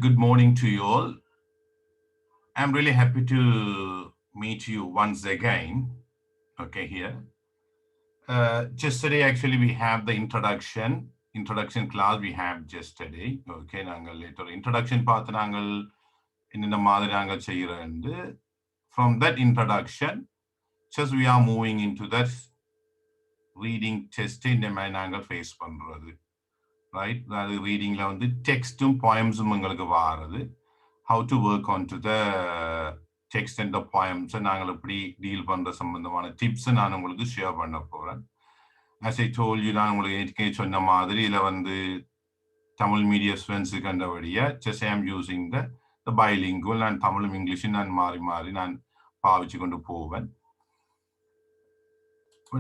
Good morning to you all. I'm really happy to meet you once again. Okay, here. Yesterday, actually, we have the introduction class we have yesterday. Okay, நாங்கள் later introduction பார்த்து நாங்கள் என்னென்ன மாதிரி நாங்கள் செய்கிறோம். From that introduction, just we are moving into that reading test இந்த மாதிரி நாங்கள் face பண்றது. Right? அதாவது ரீடிங்ல வந்து டெக்ஸ்டும் poemsum உங்களுக்கு வாருது. How to work on to the text and the poems நாங்கள் எப்படி டீல் பண்ற சம்பந்தமான டிப்ஸ் நான் உங்களுக்கு ஷேர் பண்ண போறேன். As I told you, நான் உங்களுக்கு ஏற்கனவே சொன்ன மாதிரி இதுல வந்து தமிழ் மீடியம் ஸ்டூடெண்ட்ஸு கண்டபடியா just I am using the bilingual நான் தமிழும் இங்கிலீஷும் நான் மாறி மாறி நான் பாவிச்சு கொண்டு போவேன்.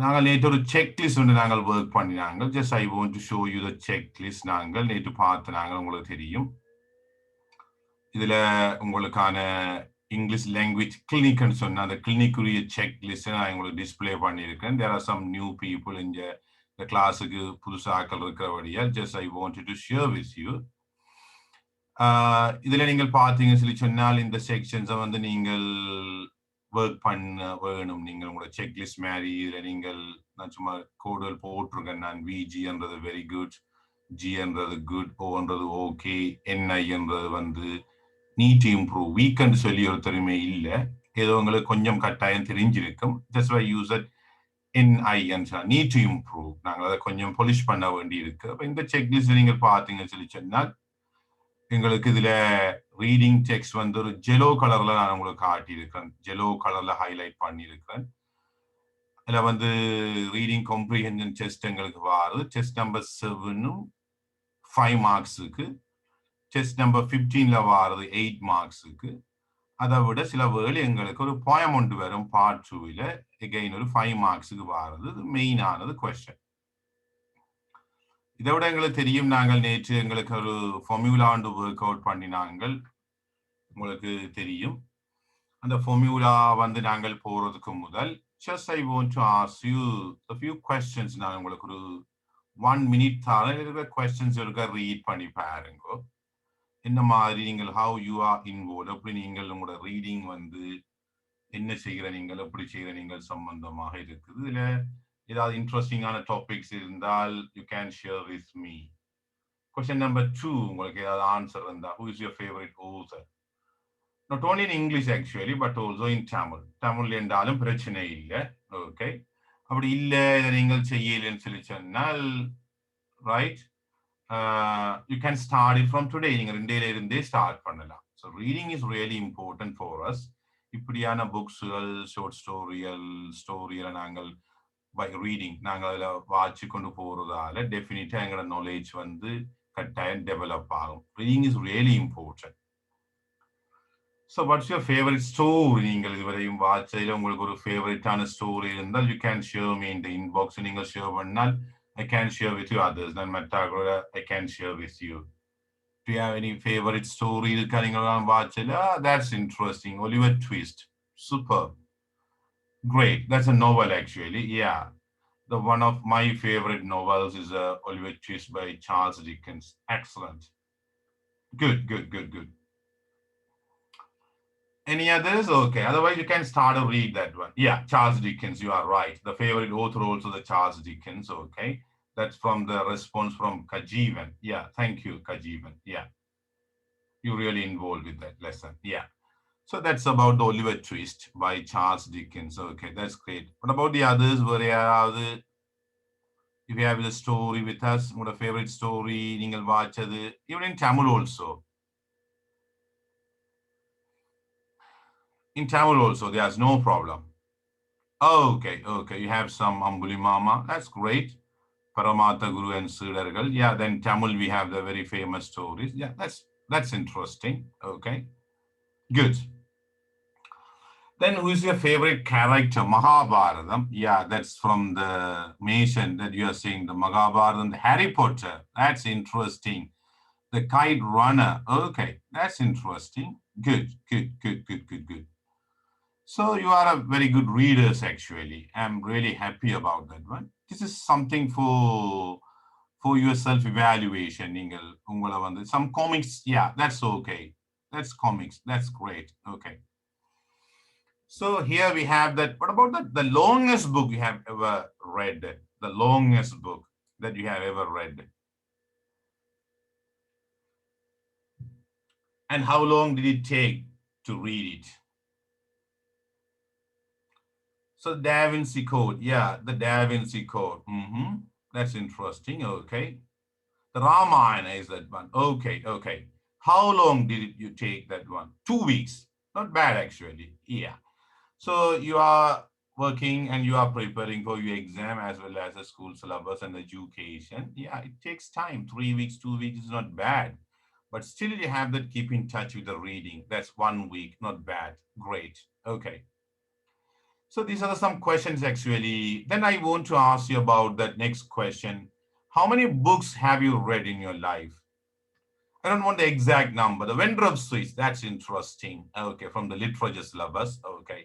நாங்கள் நேற்று ஒரு செக்லிஸ்ட் வந்து நாங்கள் ஒர்க் பண்ணினாங்க. Just I want to show you the checklist நாங்கள் நேற்று பார்த்து நாங்கள் உங்களுக்கு தெரியும். இதுல உங்களுக்கான இங்கிலீஷ் லாங்குவேஜ் கிளினிக்னு சொன்ன அந்த கிளினிக்குரிய செக்லிஸ்ட் நான் உங்களுக்கு டிஸ்பிளே பண்ணியிருக்கேன். There are some new people இந்த கிளாஸுக்கு புதுசாக ஆக்கள் இருக்கிறபடியா just I want to share with you. இதுல நீங்கள் பார்த்தீங்கன்னு சொல்லி சொன்னால் இந்த செக்ஷன்ஸை வந்து நீங்கள் ஒர்க் பண்ண வேணும். நீங்கள் உங்களோட செக்லிஸ்ட் மாதிரி இதில் நீங்கள் நான் சும்மா கோடுகள் போட்டிருக்கேன். நான் விஜின்றது வெரி குட், ஜின்றது குட், ஓன்றது ஓகே, என்ஐ என்றது வந்து நீட் இம்ப்ரூவ். வீக்கெண்ட் சொல்லி ஒரு தருமை இல்லை, ஏதோ உங்களுக்கு கொஞ்சம் கட்டாயம் தெரிஞ்சிருக்கும். Just use that and I need to improve. நாங்கள் அதை கொஞ்சம் பொலிஷ் பண்ண வேண்டி இருக்கு. அப்போ இந்த செக்லிஸ்ட் நீங்கள் பார்த்தீங்கன்னு சொல்லி சொன்னால் எங்களுக்கு இதுல ரீடிங் டெக்ஸ்ட் வந்து ஒரு ஜெலோ கலர்ல நான் உங்களுக்கு காட்டியிருக்கேன். ஜெலோ கலர்ல ஹைலைட் பண்ணியிருக்கேன். இதுல வந்து ரீடிங் காம்ப்ரிஹென்ஷன் டெஸ்ட் எங்களுக்கு வாருது. டெஸ்ட் நம்பர் 7 5 மார்க்ஸுக்கு, டெஸ்ட் நம்பர் 15ல வாருது 8 மார்க்ஸுக்கு. அதை விட சில வேர்டு எங்களுக்கு ஒரு போயம் ஒன்று வரும் பார்ட் 2ல எகைன் ஒரு 5 மார்க்ஸுக்கு வாருது. இது மெயினானது கொஸ்டின். இதை விட எங்களுக்கு தெரியும், நாங்கள் நேற்று எங்களுக்கு ஒரு ஃபார்முலா ஒர்க் அவுட் பண்ணினாங்கள். உங்களுக்கு தெரியும் அந்த ஃபார்முலா வந்து நாங்கள் போறதுக்கு முதல் just I want to ask you a few questions. நான் உங்களுக்கு ஒரு 1 minute தான் இருக்கிற questions இருக்க ரீட் பண்ணி பாருங்க. என்ன மாதிரி நீங்கள் how you are involved, எப்படி நீங்கள் உங்களோட ரீடிங் வந்து என்ன செய்கிற நீங்கள் எப்படி செய்கிற நீங்கள் சம்பந்தமாக இருக்குது. இதுல ஏதாவது இன்ட்ரெஸ்டிங்கான டாபிக்ஸ் இருந்தால் you can share with me. Question number 2, உங்களுக்கு ஏதாவது ஆன்சர் இருந்தா, who is your favorite author? Not only in English actually, but also in Tamil. Tamil என்றாலும் பிரச்சனை இல்லை. ஓகே, அப்படி இல்லை இதை நீங்கள் செய்யலன்னு சொல்லி சொன்னால் right, you can start it from today. நீங்கள் ரெண்டையில இருந்தே ஸ்டார்ட் பண்ணலாம். So reading is really important for us. இப்படியான புக்ஸுகள், ஷார்ட் ஸ்டோரியல் நாங்கள் பை ரீடிங் நாங்கள் அதில் வாட்சி கொண்டு போகிறதால டெஃபினட்டாக எங்களோட நாலேஜ் வந்து கட்டாயம் டெவலப் ஆகும். Reading is really important. So what's your favourite story? நீங்கள் இதுவரையும் வாட்சையில் உங்களுக்கு ஒரு ஃபேவரட்டான ஸ்டோரி இருந்தால் யூ கேன் ஷேர் மீ இந்த இன்பாக்ஸ். நீங்கள் ஷேர் பண்ணால் I can share with you others. நான் மற்ற I can share with you. Do you have any favorite story இருக்கா நீங்கள் வாட்சையில்? That's interesting. Oliver Twist. Super. Great. That's a novel actually. Yeah. One of my favorite novels is Oliver Twist by Charles Dickens. Excellent. Good. Any others? Okay. Otherwise, you can start to read that one. Yeah, Charles Dickens. You are right. The favorite author also the Charles Dickens. Okay. That's from the response from Kajivan. Yeah. Thank you, Kajivan. Yeah. You're really involved with that lesson. Yeah. So that's about the Oliver Twist by Charles Dickens. Okay, that's great. What about the others? If you have the story with us, what a favorite story, நீங்கள் வாட்சது, even in Tamil also. In Tamil also, there's no problem. Okay, you have some Ambuli Mama. That's great. Paramatha Guru and Siddhargal. Yeah, then Tamil we have the very famous stories. Yeah, that's interesting. Okay, good. Then who is your favorite character? Mahabharatam. Yeah, that's from the mention that you are saying, the Mahabharatam, the Harry Potter. That's interesting. The Kite Runner. Okay, that's interesting. Good. So you are a very good readers actually. I'm really happy about that one. This is something for your self-evaluation. Some comics, yeah, that's okay. That's comics. That's great. Okay. So here we have that. What about the longest book you have ever read? The longest book that you have ever read. And how long did it take to read it? So Da Vinci Code, yeah, the Da Vinci Code. That's interesting. Okay. The Ramayana is that one. Okay, okay. How long did you take that one? 2 weeks. Not bad actually. Yeah. So you are working and you are preparing for your exam as well as the school syllabus and education. Yeah, it takes time. 3 weeks, 2 weeks is not bad. But still you have that keep in touch with the reading. That's 1 week. Not bad. Great. Okay. So these are some questions actually. Then I want to ask you about that next question. How many books have you read in your life? I don't want the exact number. The vendor of Swiss, that's interesting. Okay, from the literature syllabus. Okay.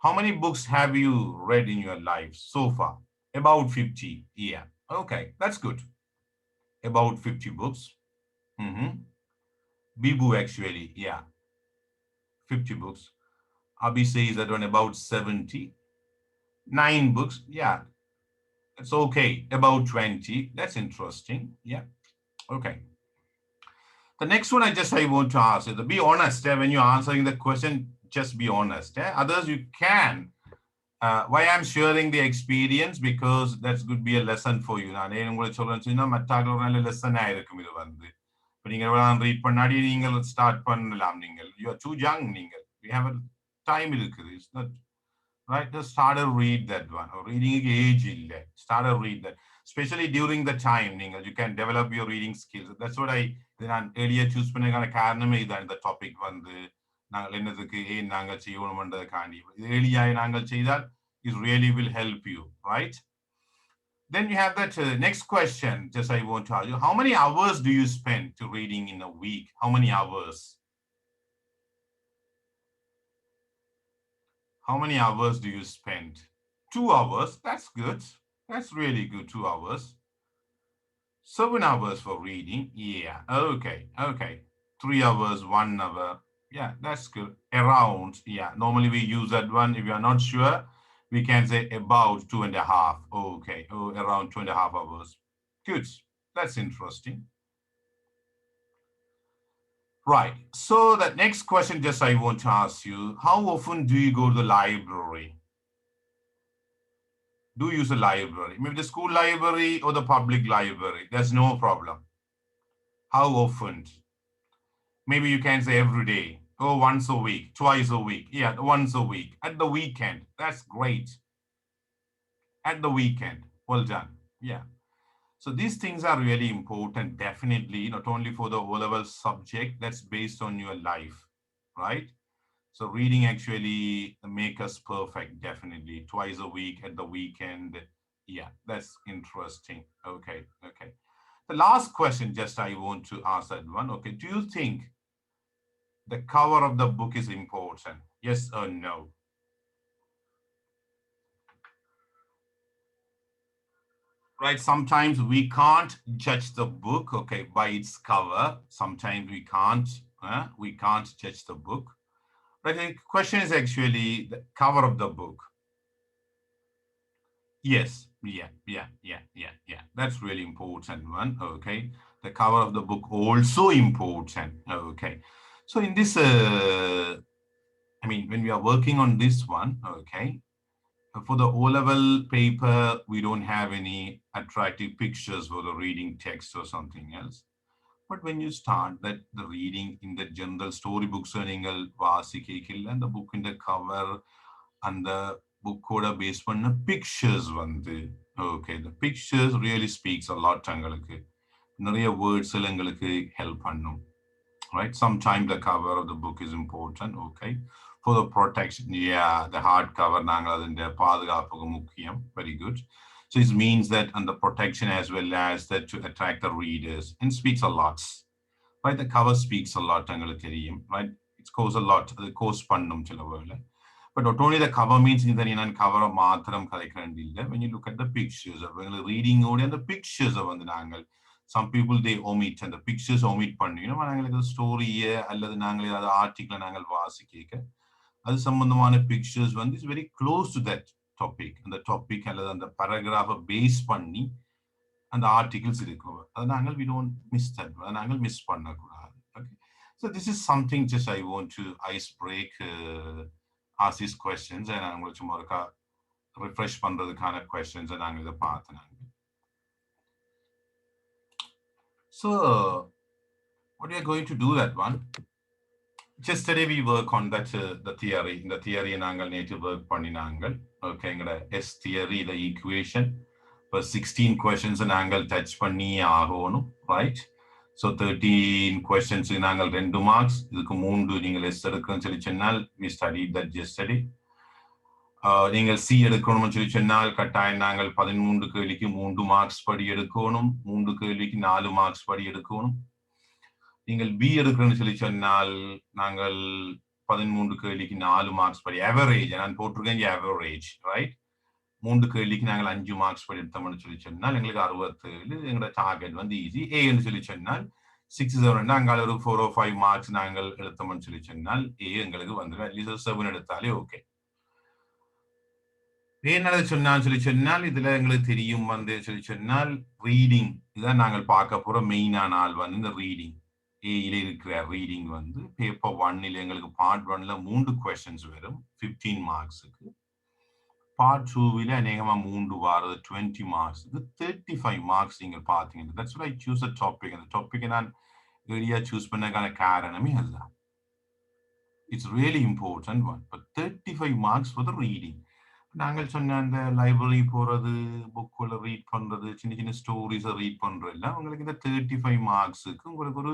How many books have you read in your life so far? About 50. Yeah. Okay, that's good. About 50 books. Bibu actually, yeah. 50 books. Abhi says that one about 70. 9 books. Yeah, it's okay. About 20. That's interesting. Yeah. Okay. The next one I want to ask is to be honest. When you're answering the question, just be honest. Others, you can. Why I'm sharing the experience because that's could be a lesson for you. நான் உங்களுக்கு சொல்றேன்னு சொன்னா மற்றவர்கள் நல்ல lesson ஆயிருக்கும் இது வந்து. இப்போ நீங்க read பண்ணாடி நீங்கள் start பண்ணலாம் நீங்கள். You are too young நீங்கள். You have a time இருக்குது. It's not right. Just start to read that one. Reading age illa. Start to read that. Especially during the time நீங்கள் you can develop your reading skills. That's what I நான் earlier choose பண்ணதுக்கான காரணமே இதான் இந்த topic வந்து நாங்கள் என்னதுக்கு ஏன் நாங்கள் செய்யணும்ன்றதுக்காண்டி இது எளியாய் நாங்கள் செய்தால் it really will help you, right? Then you have that next question. Just I want to ask you, how many hours do you spend to reading in a week? How many hours? How many hours do you spend? 2 hours. That's good. That's really good. 2 hours. 7 hours for reading. Yeah. Okay. Okay. 3 hours, 1 hour. Yeah, that's good. Around. Yeah. Normally we use that one. If you are not sure, we can say about 2.5. Okay. Oh, around 2.5 hours. Good. That's interesting. Right. So that next question, just I want to ask you, how often do you go to the library? Do you use a library? Maybe the school library or the public library. There's no problem. How often? Maybe you can say every day. Oh, once a week, twice a week. Yeah, once a week. At the weekend. That's great. At the weekend. Well done. Yeah. So these things are really important, definitely, not only for the O-level subject, that's based on your life, right? So reading actually make us perfect, definitely. Twice a week, at the weekend. Yeah, that's interesting. Okay, okay. The last question, just I want to ask that one. Okay, do you think the cover of the book is important? Yes or no? Right, sometimes we can't judge the book, okay, by its cover. Sometimes we can't judge the book. But the question is actually the cover of the book. Yes, yeah. That's really important one, okay. The cover of the book also important, okay. So in this, I mean, when we are working on this one, okay, for the O-level paper, we don't have any attractive pictures for the reading text or something else. But when you start that the reading in the general storybooks and the book in the cover and the book coda based on the pictures வந்து okay, the pictures really speaks a lot உங்களுக்கு நிறைய words உங்களுக்கு help பண்ணும், right? Sometimes the cover of the book is important, okay, for the protection. Yeah, the hard cover நாங்கள் அதிന്റെ பாதுகாப்புக்கு முக்கியம். Very good. So it means that under protection as well as that to attract the readers and speaks a lot, right? The cover speaks a lot, right? It goes a lot. The course பண்ணும் சில வேளை. But not only the cover means in the cover of matram kadaikrandilla. When you look at the pictures, when you're reading and the pictures of the angle, some people they omit and the pictures omit pannu. You know, like the story அல்லது நாங்கள் ஏதாவது article நாங்கள் வாசிக்க அது சம்பந்தமான pictures வந்து is very close to that topic. அந்த topic அல்லது அந்த paragraph பேஸ் பண்ணி அந்த articles இருக்கும். அது நாங்கள் we don't miss that. அது நாங்கள் மிஸ் பண்ணக்கூடாது. Okay. So this is something just I want to ice break ask these questions and நாங்கள் சும்மா ஒருக்கா refresh பண்றதுக்கான questions நாங்கள் இதை பார்த்தோம். So what we are going to do that one. Just today we work on that the theory. The theory நாங்கள் நேற்று work பண்ணினாங்கள். Okay, எங்கட S theory the equation for 16 questions நாங்கள் touch பண்ணி ஆகணும், right? So 13 questions நாங்கள் 2 marks. இதுக்கு 3 நீங்கள் S எடுக்கணும்னு சொல்லி சொன்னால் we studied that yesterday. நீங்கள் C எடுக்கணும்னு சொல்லி சொன்னால் கட்டாயம் நாங்கள் 13 கேள்விக்கு 3 மார்க்ஸ் படி எடுக்கணும், 3 கேள்விக்கு 4 மார்க்ஸ் படி எடுக்கணும். நீங்கள் பி எடுக்கணும்னு சொல்லி சொன்னால் நாங்கள் 13 கேள்விக்கு 4 மார்க்ஸ் படி ஆவரேஜ் நான் போட்டிருக்கேன் ஆவரேஜ், ரைட்? 3 கேள்விக்கு நாங்கள் 5 மார்க்ஸ் படி எடுத்தோம்னு சொல்லி சொன்னால் எங்களுக்கு 67. எங்களோட டார்கெட் வந்து ஈஸி. ஏன்னு சொல்லி சொன்னால் 6 7 அங்கால ஒரு 4 or 5 மார்க்ஸ் நாங்கள் எடுத்தோம்னு சொல்லி சொன்னால் ஏ எங்களுக்கு வந்துடும். அட்லீஸ்ட் 7 எடுத்தாலே ஓகே. ஏன்னு சொன்னான்னு சொல்லி சொன்னால் இதுல எங்களுக்கு தெரியும் வந்து சொல்லி சொன்னால் ரீடிங் இதான் நாங்கள் பார்க்க போற மெயினான ஆள் வந்து இந்த ரீடிங். ஏல இருக்கிற ரீடிங் வந்து பேப்பர் 1 எங்களுக்கு பார்ட் 1ல 3 questions வரும் 15 மார்க்ஸுக்கு. பார்ட் 2ல அநேகமா 3 வாரது 20 மார்க்ஸுக்கு 35 மார்க்ஸ் நீங்கள் பார்த்தீங்க. That's why I choose a topic. அந்த டாபிக் நான் ஏரியா சூஸ் பண்ணக்கான காரணமே அதுதான். It's really important one. But 35 marks for the reading. நாங்கள் சொன்ன அந்த லைப்ரரி போறது, புக்குள்ள ரீட் பண்றது, சின்ன சின்ன ஸ்டோரிஸை ரீட் பண்றது எல்லாம் உங்களுக்கு இந்த 35 மார்க்ஸுக்கு உங்களுக்கு ஒரு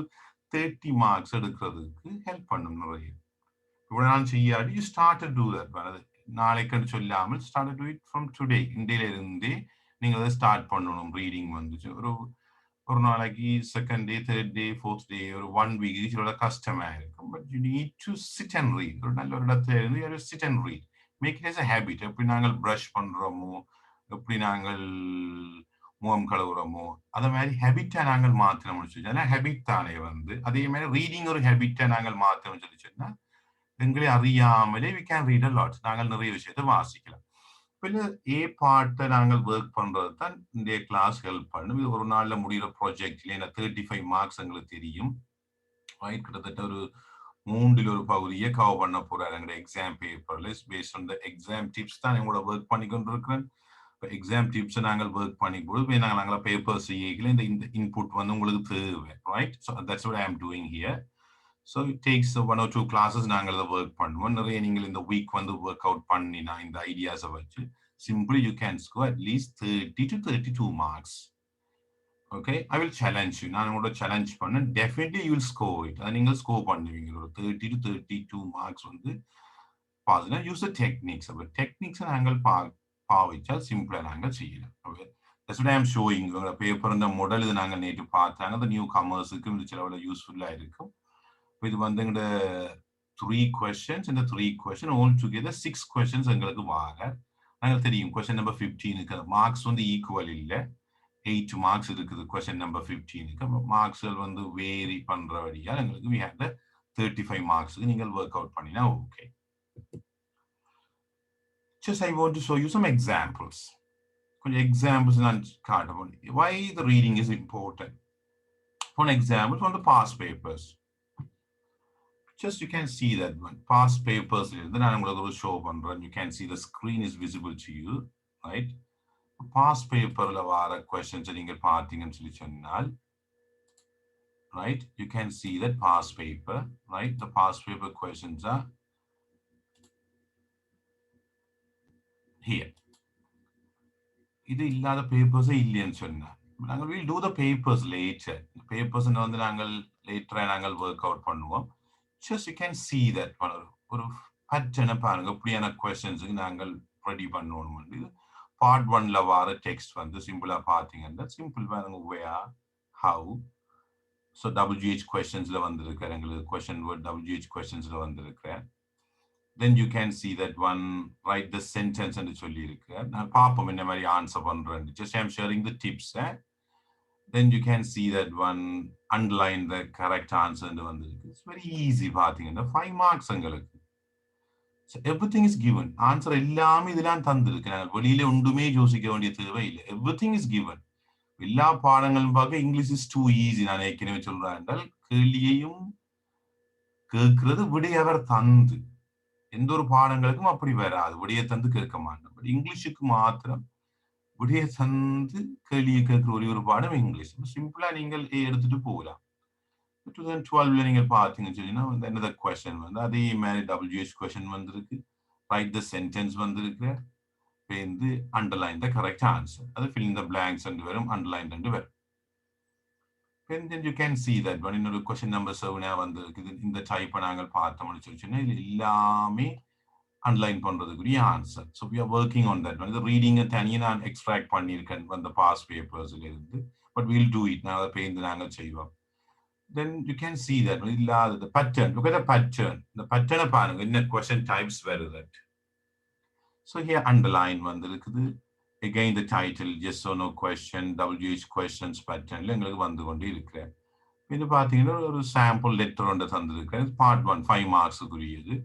30 மார்க்ஸ் எடுக்கிறதுக்கு ஹெல்ப் பண்ணும் நிறைய. இவ்வளவு நான் செய்யாடி you start to do that. நாளைக்குன்னு சொல்லாமல் start to it from today. இந்தியில இருந்தே நீங்க அதை ஸ்டார்ட் பண்ணணும். ரீடிங் வந்துச்சு ஒரு நாளைக்கு second day, third day, fourth day, ஒரு 1 வீக் இதோட கஷ்டமா இருக்கும். But you need to sit and read. ஒரு நல்ல ஒரு இடத்துல இருந்து sit and read. Make it as a habit. எப்படி நாங்கள் ப்ரஷ் பண்றோமோ, எப்படி நாங்கள் முகம் கழுவுறோமோ, அதை மாதிரி ஹேபிட்டா நாங்கள் மாற்றணும்னு சொல்லி சொன்னா ஹேபிட் தானே வந்து அதே மாதிரி ரீடிங் ஒரு ஹேபிட்டா நாங்கள் மாற்றணும்னு சொல்லி சொன்னா எங்களை அறியாமலே we can read a lot. நாங்கள் நிறைய விஷயத்தை வாசிக்கலாம். இப்போ ஏ பார்ட்டை நாங்கள் ஒர்க் பண்றது தான் இந்த கிளாஸ் ஹெல்ப் பண்ணும். இது ஒரு நாள்ல முடிகிற ப்ராஜெக்ட்ல 35 மார்க்ஸ் எங்களுக்கு தெரியும். கிட்டத்தட்ட ஒரு 3 ஒரு பகுதியை கவர் பண்ண போறாரு எங்களுடைய எக்ஸாம் பேப்பர்ல. Based on the exam tips தான் எங்களோட ஒர்க் பண்ணி கொண்டு இருக்கிறேன். இப்போ எக்ஸாம் டிப்ஸ் நாங்கள் ஒர்க் பண்ணி போது நாங்கள் பேப்பர்ஸ் செய்யல இந்த இன்புட் வந்து உங்களுக்கு தேவை, right? So that's what I am doing here. So it takes 1 or 2 classes நாங்கள் அதை ஒர்க் பண்ணுவோம். நிறைய நீங்கள் இந்த வீக் வந்து ஒர்க் அவுட் பண்ணினா இந்த ஐடியாஸை வச்சு simply you can score at least 30 to 32 marks. Okay, I will challenge you. நான் உங்களோட சேலஞ்ச் பண்ணேன். Definitely you will score it. அதை நீங்கள் ஸ்கோர் பண்ணுவீங்க. ஒரு 30 to 32 மார்க்ஸ் வந்து பாதுனா யூஸ் த டெக்னிக்ஸ். அப்போ டெக்னிக்ஸை நாங்கள் பாவிச்சா சிம்பிளா நாங்கள் செய்யலாம். Okay, that's what I am showing. உங்களோட பேப்பர் இந்த மாடல் இது நாங்கள் நேற்று பார்த்தாங்க. அந்த நியூ கமர்ஸுக்கு இது சிலவில் யூஸ்ஃபுல்லா இருக்கும். இது வந்து எங்களோட 3 questions. இந்த 3 questions all together 6 questions எங்களுக்கு வாங்க. நாங்கள் தெரியும் கொஸ்டின் நம்பர் 15க்கு மார்க்ஸ் வந்து ஈக்குவல் இல்லை. 8 மார்க்ஸ் இருக்குது கொஸ்டின் நம்பர் 15க்கு. மார்க்ஸ்கள் வந்து வேரி பண்றபடியா எங்களுக்கு we have the 35 மார்க்ஸ்க்கு நீங்கள் ஒர்க் அவுட் பண்ணினா okay. Just I want to show you some examples. கொஞ்சம் எக்ஸாம்பிள்ஸ் நான் காட்டுவோம். Why the reading is important. For example, from the past papers. Just you can see that one. Past papers இருந்து நான் உங்களுக்கு ஒரு show பண்றேன். You can see the screen is visible to you, right? Past paperல வர questions நீங்கள் பார்த்தீங்கன்னு சொல்லி சொன்னால், right? You can see that past paper, right? The past paper questions are here. இது இல்லாத பேப்பர்ஸே இல்லைன்னு சொன்னா நாங்கள் will do the papers later. Papers வந்து நாங்கள் லேட்டரா நாங்கள் ஒர்க் அவுட் பண்ணுவோம். Just you can see that ஒரு பேட்டர்னை பாருங்க. இப்படியான questions நாங்கள் ரெடி பண்ணணும். இது பார்ட் 1ல வர டெக்ஸ்ட் வந்து சிம்பிளா பாத்தீங்கன்னா சிம்பிள் பாருங்க. where, how. So WH questionsல வந்திருக்கிற எங்களுக்கு question word WH questionsல வந்திருக்கிற then you can see that one, write the sentence and சொல்லியிருக்கு. நான் பார்ப்போம் என்ன மாதிரி ஆன்சர் பண்றேன். Just I'm sharing the tips. Then you can see that one, underline the correct answer and வந்திருக்கு. It's very easy பார்த்தீங்கன்னா 5 marks உங்களுக்கு. So everything is given. Answer எல்லாமே இதெல்லாம் தந்திருக்கு. நாங்கள் வெளியில ஒன்றுமே யோசிக்க வேண்டிய தேவை இல்லை. Everything is given. எல்லா பாடங்களும் பார்க்க இங்கிலீஷ் இஸ் டூ ஈஸி. நான் ஏற்கனவே சொல்றேன் என்றால் கேள்வியையும் கேட்கிறது விடையவர் தந்து. எந்த ஒரு பாடங்களுக்கும் அப்படி வராது. விடைய தந்து கேட்க மாட்டோம். பட் இங்கிலீஷுக்கு மாத்திரம் விடைய தந்து கேள்வியை கேட்கிற ஒரே ஒரு பாடம் இங்கிலீஷ். சிம்பிளா நீங்கள் எடுத்துட்டு போகலாம். 2012 நீங்கள் பார்த்தீங்கன்னு சொன்னீங்கன்னா another question வந்து அதே மாதிரி WH கொஸ்டின் வந்திருக்கு. ரைட் த சென்டென்ஸ் வந்திருக்கு. வந்து அண்டர்லைன் த கரெக்ட் ஆன்சர். அது fill in the blanks என்று வரும், அண்டர்லைன் என்று வரும். Then you can see that one இன்னொரு question number 7 வந்திருக்கு. இந்த டைப்பை நாங்கள் பார்த்தோம்னு சொன்னா இது எல்லாமே அண்டர்லைன் பண்றதுக்குரிய answer. So we are working on that. வந்து ரீடிங்கை தனியாக நான் எக்ஸ்ட்ராக்ட் பண்ணியிருக்கேன் அந்த பாஸ் பேப்பர்ஸ்ல இருந்து. But we'll do it. நான் அதை பேருந்து நாங்கள் செய்வோம். Then you can see that the pattern. Look at the pattern. The pattern பாருங்க என்ன question types வருது. So here underline வந்திருக்குது. Again the title, yes or no question, WH questions patternல எங்களுக்கு வந்து கொண்டு இருக்கிறேன். இது பார்த்தீங்கன்னா ஒரு சாம்பிள் லெட்டர் ஒன்று தந்திருக்கிறேன். Part 1 5 மார்க்ஸுக்குரியது.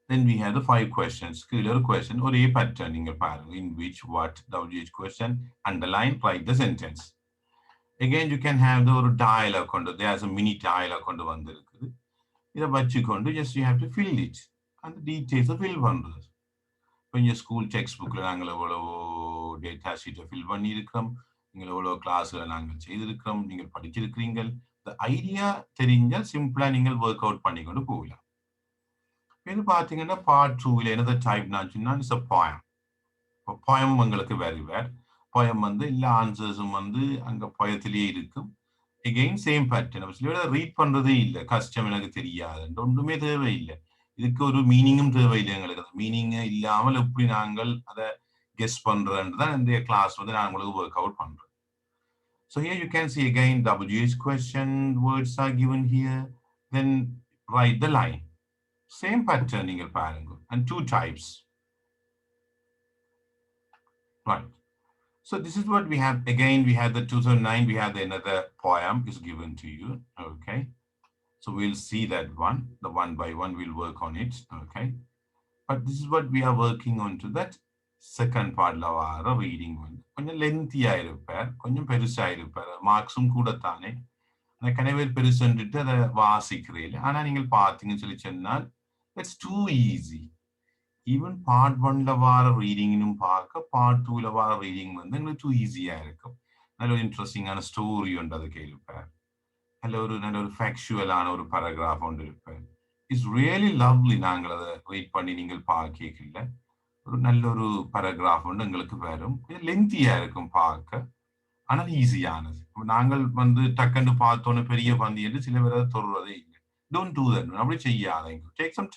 Then we have the 5 questions. கீழே ஒரு question ஒரே pattern நீங்க பாருங்க. In which, what, WH question, underline, write the sentence. Again you can have the ஒரு dialogue கொண்டு, there's a mini dialogue கொண்டு வந்திருக்குது. இதை வச்சுக்கொண்டு just you have to fill it. அந்த டீட்டெயில்ஸை ஃபில் பண்ணுறது. கொஞ்சம் ஸ்கூல் டெக்ஸ்ட் புக்கில் நாங்கள் எவ்வளவோ டேட்டா ஷீட்டை ஃபில் பண்ணியிருக்கிறோம், நீங்கள் எவ்வளோ கிளாஸில் நாங்கள் செய்திருக்கிறோம், நீங்கள் படிச்சிருக்கிறீங்க. இந்த ஐடியா தெரிஞ்சால் சிம்பிளாக நீங்கள் ஒர்க் அவுட் பண்ணிக்கொண்டு போகலாம். இது பார்த்தீங்கன்னா பார்ட் 2ல் என்னது டைப் நான் சொன்னால் இட்ஸ் அ போயம். இப்போ போயமும் உங்களுக்கு வேறு போயம் வந்து எல்லா ஆன்சர்ஸும் வந்து அங்கே போயத்திலேயே இருக்கும். Again same pattern. ரீட் பண்ணுறதே இல்லை, கஷ்டம் எனக்கு தெரியாது, ஒன்றுமே தேவையில்லை. இதுக்கு ஒரு மீனிங்கும் தேவையில்லை எங்களுக்கு. அந்த மீனிங்கை இல்லாமல் எப்படி நாங்கள் அதை கெஸ் பண்றதுன்னு தான் இந்த கிளாஸ் வந்து நான் உங்களுக்கு ஒர்க் அவுட் பண்றேன். So here you can see again WH question words are given here. Then write the line. Same pattern நீங்கள் பாருங்க. And 2 types. Right. So this is what we have. Again, we have the 2009, we have another poem is given to you. Okay. So we'll see that one. The one by one we'll work on it. Okay. But this is what we are working on to that second part of our reading one. கொஞ்சம் லென்த்தியா இருப்பார், கொஞ்சம் பெருசா இருப்பார். மார்க்ஸும் கூட தானே. ஆனால் கனவேல் பெருசுன்ட்டு அதை வாசிக்கிறேன். ஆனால் நீங்கள் பார்த்தீங்கன்னு சொல்லி சொன்னால் it's too easy. Even part 1ல வார ரீடிங்னும் பார்க்க பார்ட் 2ல வார ரீடிங் வந்து எங்களுக்கு டூ ஈஸியா இருக்கும். நல்ல ஒரு இன்ட்ரெஸ்டிங்கான ஸ்டோரி ஒன்று அதை கேள்விப்பேன். நல்ல ஒரு ஃபேக்சுவலான ஒரு பேராகிராஃப் ஒன்று இருப்பேன். It's really lovely. நாங்கள் அதை ரீட் பண்ணி நீங்கள் பார்க்கல ஒரு நல்ல ஒரு பேராகிராஃப் ஒன்று எங்களுக்கு வரும். லென்த்தியா இருக்கும் பார்க்க, ஆனால் ஈஸியானது. நாங்கள் வந்து டக்குன்னு பார்த்தோன்னு பெரிய பந்தி என்று சில பேர் அதை தொடுறதே இல்லை. Don't do that. அப்படி செய்யாதீங்க. டேக் சம்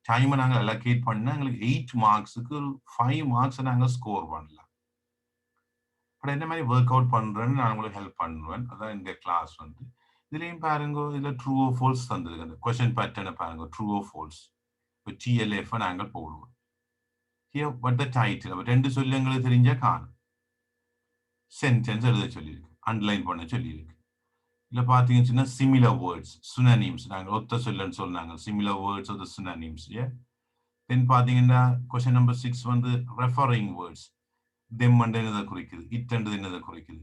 டைமை நாங்கள் அலோகேட் பண்ணால் எங்களுக்கு 8 மார்க்ஸுக்கு ஒரு 5 மார்க்ஸை நாங்கள் ஸ்கோர் பண்ணலாம். பட் என்ன மாதிரி ஒர்க் அவுட் பண்ணுறேன்னு நான் உங்களுக்கு ஹெல்ப் பண்ணுவேன். அதான் இந்த கிளாஸ் வந்து. இதுலேயும் பாருங்க, இதில் ட்ரூ ஓ ஃபால்ஸ் தந்துருக்கு. அந்த கொஸ்டின் பேட்டர்னை பாருங்க, ட்ரூ ஓ ஃபால்ஸ். இப்போ TLF நாங்கள் போடுவோம். ஹியர் பட் த டைட்டில் 2 சொல்லி எங்களுக்கு தெரிஞ்சால் காணும். சென்டென்ஸ் எழுத சொல்லியிருக்கு, அண்டர்லைன் பண்ண சொல்லியிருக்கு. இல்லை பார்த்தீங்கன்னா சிமிலர் வேர்ட்ஸ், சுனானிம்ஸ். நாங்கள் ஒத்த சொல்லன்னு சொன்னாங்க. Similar words of the synonyms. Then பார்த்தீங்கன்னா கொஸ்டின் நம்பர் 6 வந்து ரெஃபரிங் வேர்ட்ஸ். தெம் என்னதை குறிக்குது, இட்ன்றது என்னதை குறிக்குது.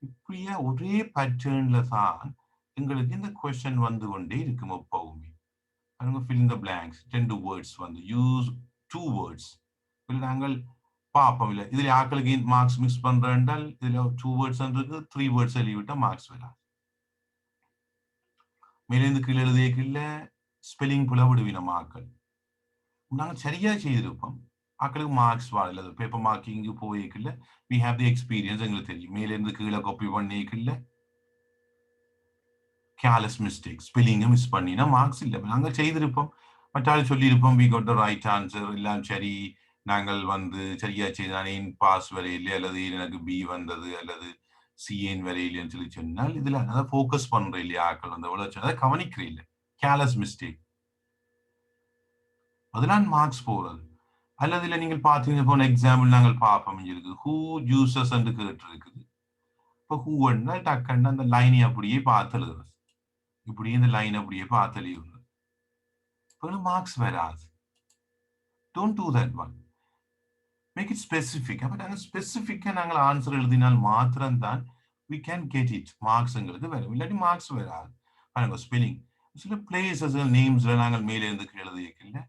இப்படியா ஒரே பேட்டர்ன்ல தான் எங்களுக்கு இந்த கொஸ்டின் வந்து கொண்டே இருக்கும் எப்பவுமே. பாருங்க, fill in the blanks. 2 words வந்து யூஸ் 2 வேர்ட்ஸ். இல்லை நாங்கள் பார்ப்போம். இல்லை இதில் ஆக்களுக்கு மார்க்ஸ் மிஸ் பண்றேன்டால் இதில் 2 வேர்ட்ஸ் இருக்கு, 3 வேர்ட்ஸ் எழுதிவிட்டா மார்க்ஸ் வராது. மேலேருந்து கீழே எழுதியக்கில்ல ஸ்பெல்லிங் புல விடுவினோம் ஆக்கள். நாங்கள் சரியா செய்திருப்போம், ஆக்களுக்கு மார்க்ஸ் வாழல. பேப்பர் மார்க்கிங்கு போயிக்கல. வி ஹேவ் தி எக்ஸ்பீரியன்ஸ், எங்களுக்கு தெரியும். மேலேருந்து கீழே காப்பி பண்ணிக்கல கேர்லெஸ் மிஸ்டேக், ஸ்பெல்லிங்கை மிஸ் பண்ணினா மார்க்ஸ் இல்லை. நாங்கள் செய்திருப்போம், மற்றாலும் சொல்லியிருப்போம் we got the right answer, எல்லாம் சரி, நாங்கள் வந்து சரியா செய்தான், ஏன் பாஸ் வரையில்லை, அல்லது எனக்கு பி வந்தது, அல்லது சிஏன் வரையில்லைன்னு சொல்லி சொன்னால் இதுல அதை ஃபோக்கஸ் பண்ற இல்லையா ஆக்கள் வந்து எவ்வளோ அதை கவனிக்கிற இல்லை. Careless mistake. அதெல்லாம் மார்க்ஸ் போறது. அல்லது இல்லை நீங்கள் பார்த்தீங்க போன எக்ஸாம்பிள் நாங்கள் பார்ப்போம் இருக்கு ஹூ ஜூசஸ் என்று கேட்டு இருக்குது. இப்போ ஹூன்னா டக்குன்னு அந்த லைனை அப்படியே பார்த்து எழுதுறது, இப்படியே இந்த லைன் அப்படியே பார்த்து எழுதுறது, இப்போ மார்க்ஸ் வராது. Don't do that one. Make it specific. அப்போ நாங்கள் ஸ்பெசிஃபிக்காக நாங்கள் ஆன்சர் எழுதினால் மாத்திரம்தான் we can get it. மார்க்ஸ்ங்கிறது வரும், இல்லாட்டி மார்க்ஸ் வராது. பாருங்க ஸ்பெல்லிங், சில பிளேசஸ் நேம்ஸ்ல நாங்கள் மேலே இருந்து எழுதியிருக்கல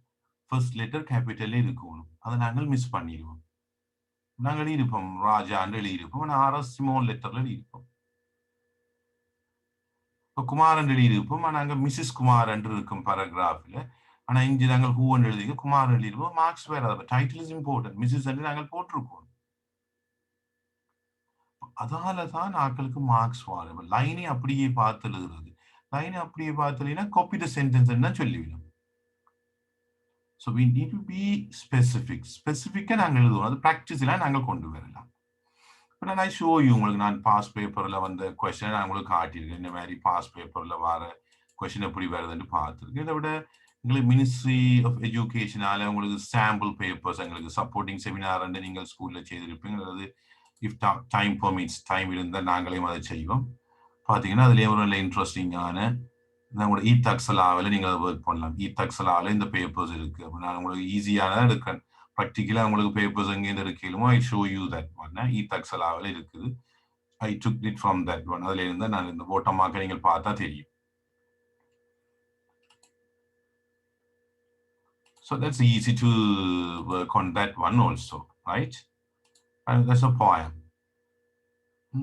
ஃபர்ஸ்ட் லெட்டர் கேபிட்டல் இருக்கணும், அதை நாங்கள் மிஸ் பண்ணிடுவோம். நாங்கள் எழுதியிருப்போம் ராஜான்னு எழுதியிருப்போம், ஆனால் ஆர்எஸ் ஸ்மால் லெட்டர்ல எழுதியிருப்போம். இப்போ குமாரன் எழுதியிருப்போம், நாங்கள் மிஸ்ஸஸ் குமாரன் இருக்கும் பேராகிராஃபில், ஆனால் இங்கே நாங்கள் ஹூவன் எழுதி குமாரன் எழுதியிருப்போம், மார்க்ஸ் வராது. டைட்டில் இஸ் இம்பார்ட்டன்ட், மிஸ்ஸஸ் என்று நாங்கள் போட்டிருக்கோம். அதால தான் ஆட்களுக்கு மார்க்ஸ் வரும். லைனை அப்படியே பார்த்து எழுதுறது, லைனை அப்படியே பார்த்து எழுதினா காப்பி த சென்டென்ஸ் தான் சொல்லிவிடும். So we need to be specific. ஸ்பெசிஃபிக்காக நாங்கள் எழுதுவோம், அது ப்ராக்டிஸ்லாம் நாங்கள் கொண்டு வரலாம். இப்போ நான் ஷோ யூ உங்களுக்கு நான் பாஸ் பேப்பரில் வந்த கொஸ்டினை நான் உங்களுக்கு காட்டியிருக்கேன். இந்த மாதிரி பாஸ் பேப்பரில் வர கொஸ்டின் எப்படி வருதுன்னு பார்த்துருக்கேன். இதை விட எங்களுக்கு மினிஸ்ட்ரி ஆஃப் எஜுகேஷனால உங்களுக்கு சாம்பிள் பேப்பர்ஸ், எங்களுக்கு சப்போர்ட்டிங் செமினார் நீங்கள் ஸ்கூலில் செய்திருப்பீங்க. அல்லது இஃப் டைம் பெர்மிட்ஸ், டைம் இருந்தால் நாங்களே அதை செய்வோம். பார்த்தீங்கன்னா அதுலேயே ஒரு நல்ல இன்ட்ரெஸ்டிங்கான நம்மளோட இ-தக்ஸலாவில் நீங்கள் அதை ஒர்க் பண்ணலாம். இ-தக்ஸலாவில் இந்த பேப்பர்ஸ் இருக்குது. அப்போ நான் உங்களுக்கு ஈஸியான எடுக்கிறேன். ப்ராக்டிக்கலாக உங்களுக்கு பேப்பர்ஸ் எங்கேருந்து இருக்கலுமோ I show you that one. இ-தக்ஸலாவில் இருக்குது. I took it from that one. அதில் இருந்தால் நான் இந்த ஓட்டமாக நீங்கள் பார்த்தா தெரியும். So that's easy to work on that one also, right? And that's a poem.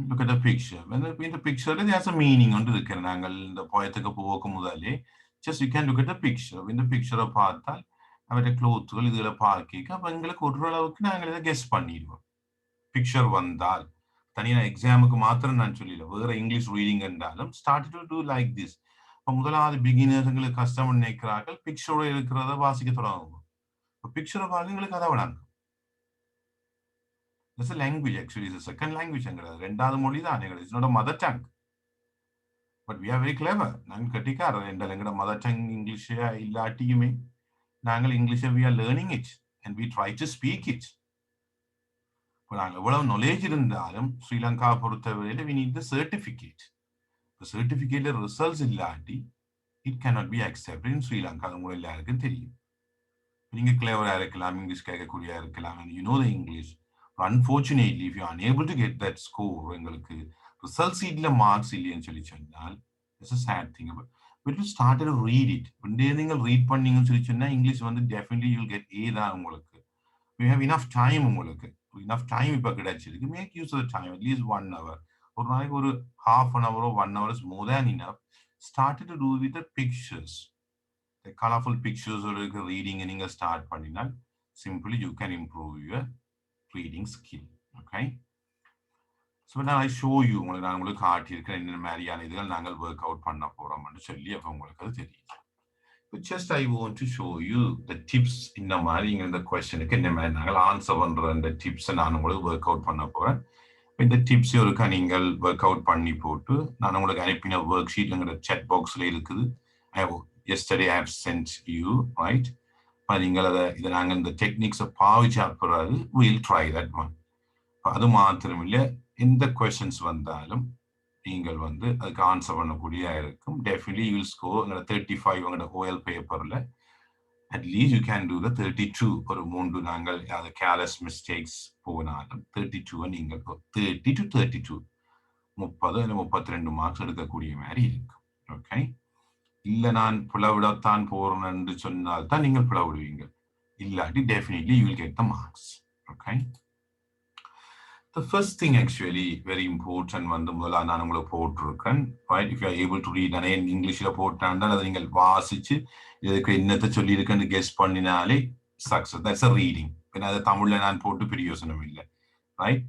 Look at the picture. When in the picture, there's a meaning on the நாங்கள் இந்த போயத்துக்கு போக முதலே just you can look at the picture. இந்த பிக்சரை பார்த்தால் அவருடைய க்ளோத்துகள் இதுகளை பார்க்க அப்போ எங்களுக்கு ஓரளவுக்கு நாங்கள் இதை கெஸ் பண்ணிடுவோம். பிக்சர் வந்தால் தனியாக எக்ஸாமுக்கு மாத்திரம் நான் சொல்லல, வேற இங்கிலீஷ் ரீடிங் என்றாலும் start to do like this. இப்போ முதலாவது பிகினர்ஸ் எங்களுக்கு கஷ்டம் நினைக்கிறார்கள், பிக்சரோட இருக்கிறத வாசிக்க தொடங்குவோம். இப்போ பிக்சரை பார்க்க எங்களுக்கு அதை விடாங்க. It's a language actually, it's a second language. ரெண்டாவது மொழி தான், it's not a mother tongue. But we are very clever. நாங்கள் கட்டிக்காரர் என்றால் எங்களோட மதர் டங் இங்கிலீஷே இல்லாட்டியுமே நாங்கள் இங்கிலீஷை we are learning it and we try to speak it. இப்போ நாங்கள் எவ்வளவு நாலேஜ் இருந்தாலும் ஸ்ரீலங்கா பொறுத்தவரையில் we need the certificate. இப்போ சர்டிஃபிகேட்ல ரிசல்ட்ஸ் இல்லாட்டி it cannot be accepted in Sri Lanka. அது உங்களுக்கு எல்லாருக்கும் தெரியும். நீங்க கிளவரா இருக்கலாம், இங்கிலீஷ் கேட்கக்கூடியா இருக்கலாம், and you know the English. Unfortunately, if you are unable to get that score, உங்களுக்கு ரிசல்ட் சீட்ல மார்க்ஸ் இல்லைன்னு சொல்லி சொன்னால் it's a sad thing. But you started to read it. நீங்கள் ரீட் பண்ணீங்கன்னு சொல்லி சொன்னா இங்கிலீஷ் வந்து definitely you'll get A தான் உங்களுக்கு. We have enough time உங்களுக்கு. Enough time இப்போ கிடைச்சிருக்கு. Make use of the time, at least 1 hour. ஒரு நாளைக்கு ஒரு half an hour or 1 hour is more than enough. Started to do with the pictures. The colorful pictures or reading and you start பண்ணினால் simply you can improve your reading skill. Okay, so now I show you உங்களுக்கு நான் உங்களுக்கு காட்டியிருக்கேன் என்ன மாதிரியான இதுகள் நாங்கள் work out பண்ண போறோம்னு சொல்லி அப்போ உங்களுக்கு அது தெரியும். But just I want to show you the tips இந்த மாதிரி இந்த கொஸ்டினுக்கு என்ன மாதிரி நாங்கள் ஆன்சர் பண்ற அந்த டிப்ஸை நான் உங்களுக்கு ஒர்க் அவுட் பண்ண போறேன். இந்த டிப்ஸ் ஒருக்கா நீங்கள் ஒர்க் அவுட் பண்ணி போட்டு நான் உங்களுக்கு அனுப்பின ஒர்க் ஷீட்ங்கிற சேட் பாக்ஸ்ல இருக்குது. Yesterday I have sent you, right? நீங்கள் அதை இதை நாங்கள் இந்த டெக்னிக்ஸை பாவிச்சா பிறகு we'll try that one. அது மாத்திரம் இல்லை, எந்த கொஸ்டின்ஸ் வந்தாலும் நீங்கள் வந்து அதுக்கு ஆன்சர் பண்ணக்கூடிய இருக்கும். டெஃபினெட்லி யூ வில் ஸ்கோர் 35 உங்களோட ஓஎல் பேப்பரில் அட்லீஸ்ட் யூ கேன் டூ த 32. ஒரு 3 நாங்கள் அது கேர்லெஸ் மிஸ்டேக்ஸ் போனாலும் 32 நீங்கள் 30 to 32 30 இல்லை 32 மார்க்ஸ் எடுக்கக்கூடிய மாதிரி இருக்கும். ஓகே, இல்லை நான் பிளவிடத்தான் போறேன்னு சொன்னால் தான் நீங்கள் பிளவிடுவீங்க, இல்லாட்டி definitely you will get the marks. Okay, the first thing actually very important வந்து முதல்ல நான் உங்களுக்கு போட்டிருக்கேன். right, if you are able to read நானே இங்கிலீஷ்ல போட்டாண்டால் அதை நீங்கள் வாசிச்சு இதுக்கு என்னத்தை சொல்லியிருக்கேன்னு கெஸ் பண்ணினாலே சக்சஸ். That's a reading. ஏன்னா அதை தமிழ்ல நான் போட்டு பிரயோசனம் இல்லை. ரைட்,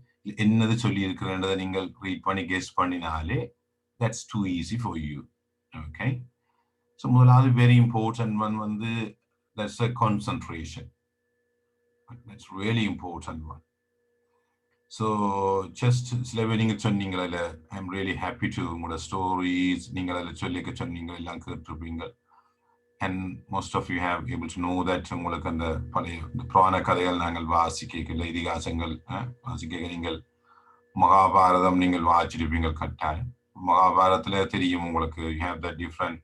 என்னது சொல்லியிருக்கிறேன்றதை நீங்கள் ரீட் பண்ணி guess பண்ணினாலே that's too easy for you. Okay, so முதலாவது very important one வந்து that's a concentration. That's really important one. So just சில பேர் நீங்கள் சொன்னீங்களா ஐம் ரியலி ஹாப்பி டு உங்களோட ஸ்டோரிஸ் நீங்கள் அதில் சொல்லிக்க சொன்னீங்க எல்லாம் கேட்டிருப்பீங்க. and most of you have able to know that உங்களுக்கு அந்த பழைய புராண கதைகள் நாங்கள் வாசிக்கல இதிகாசங்கள் வாசிக்க நீங்கள் மகாபாரதம் நீங்கள் வாசிச்சிருப்பீங்கள் கட்டாயம் மகாபாரதத்துல தெரியும் உங்களுக்கு you have the different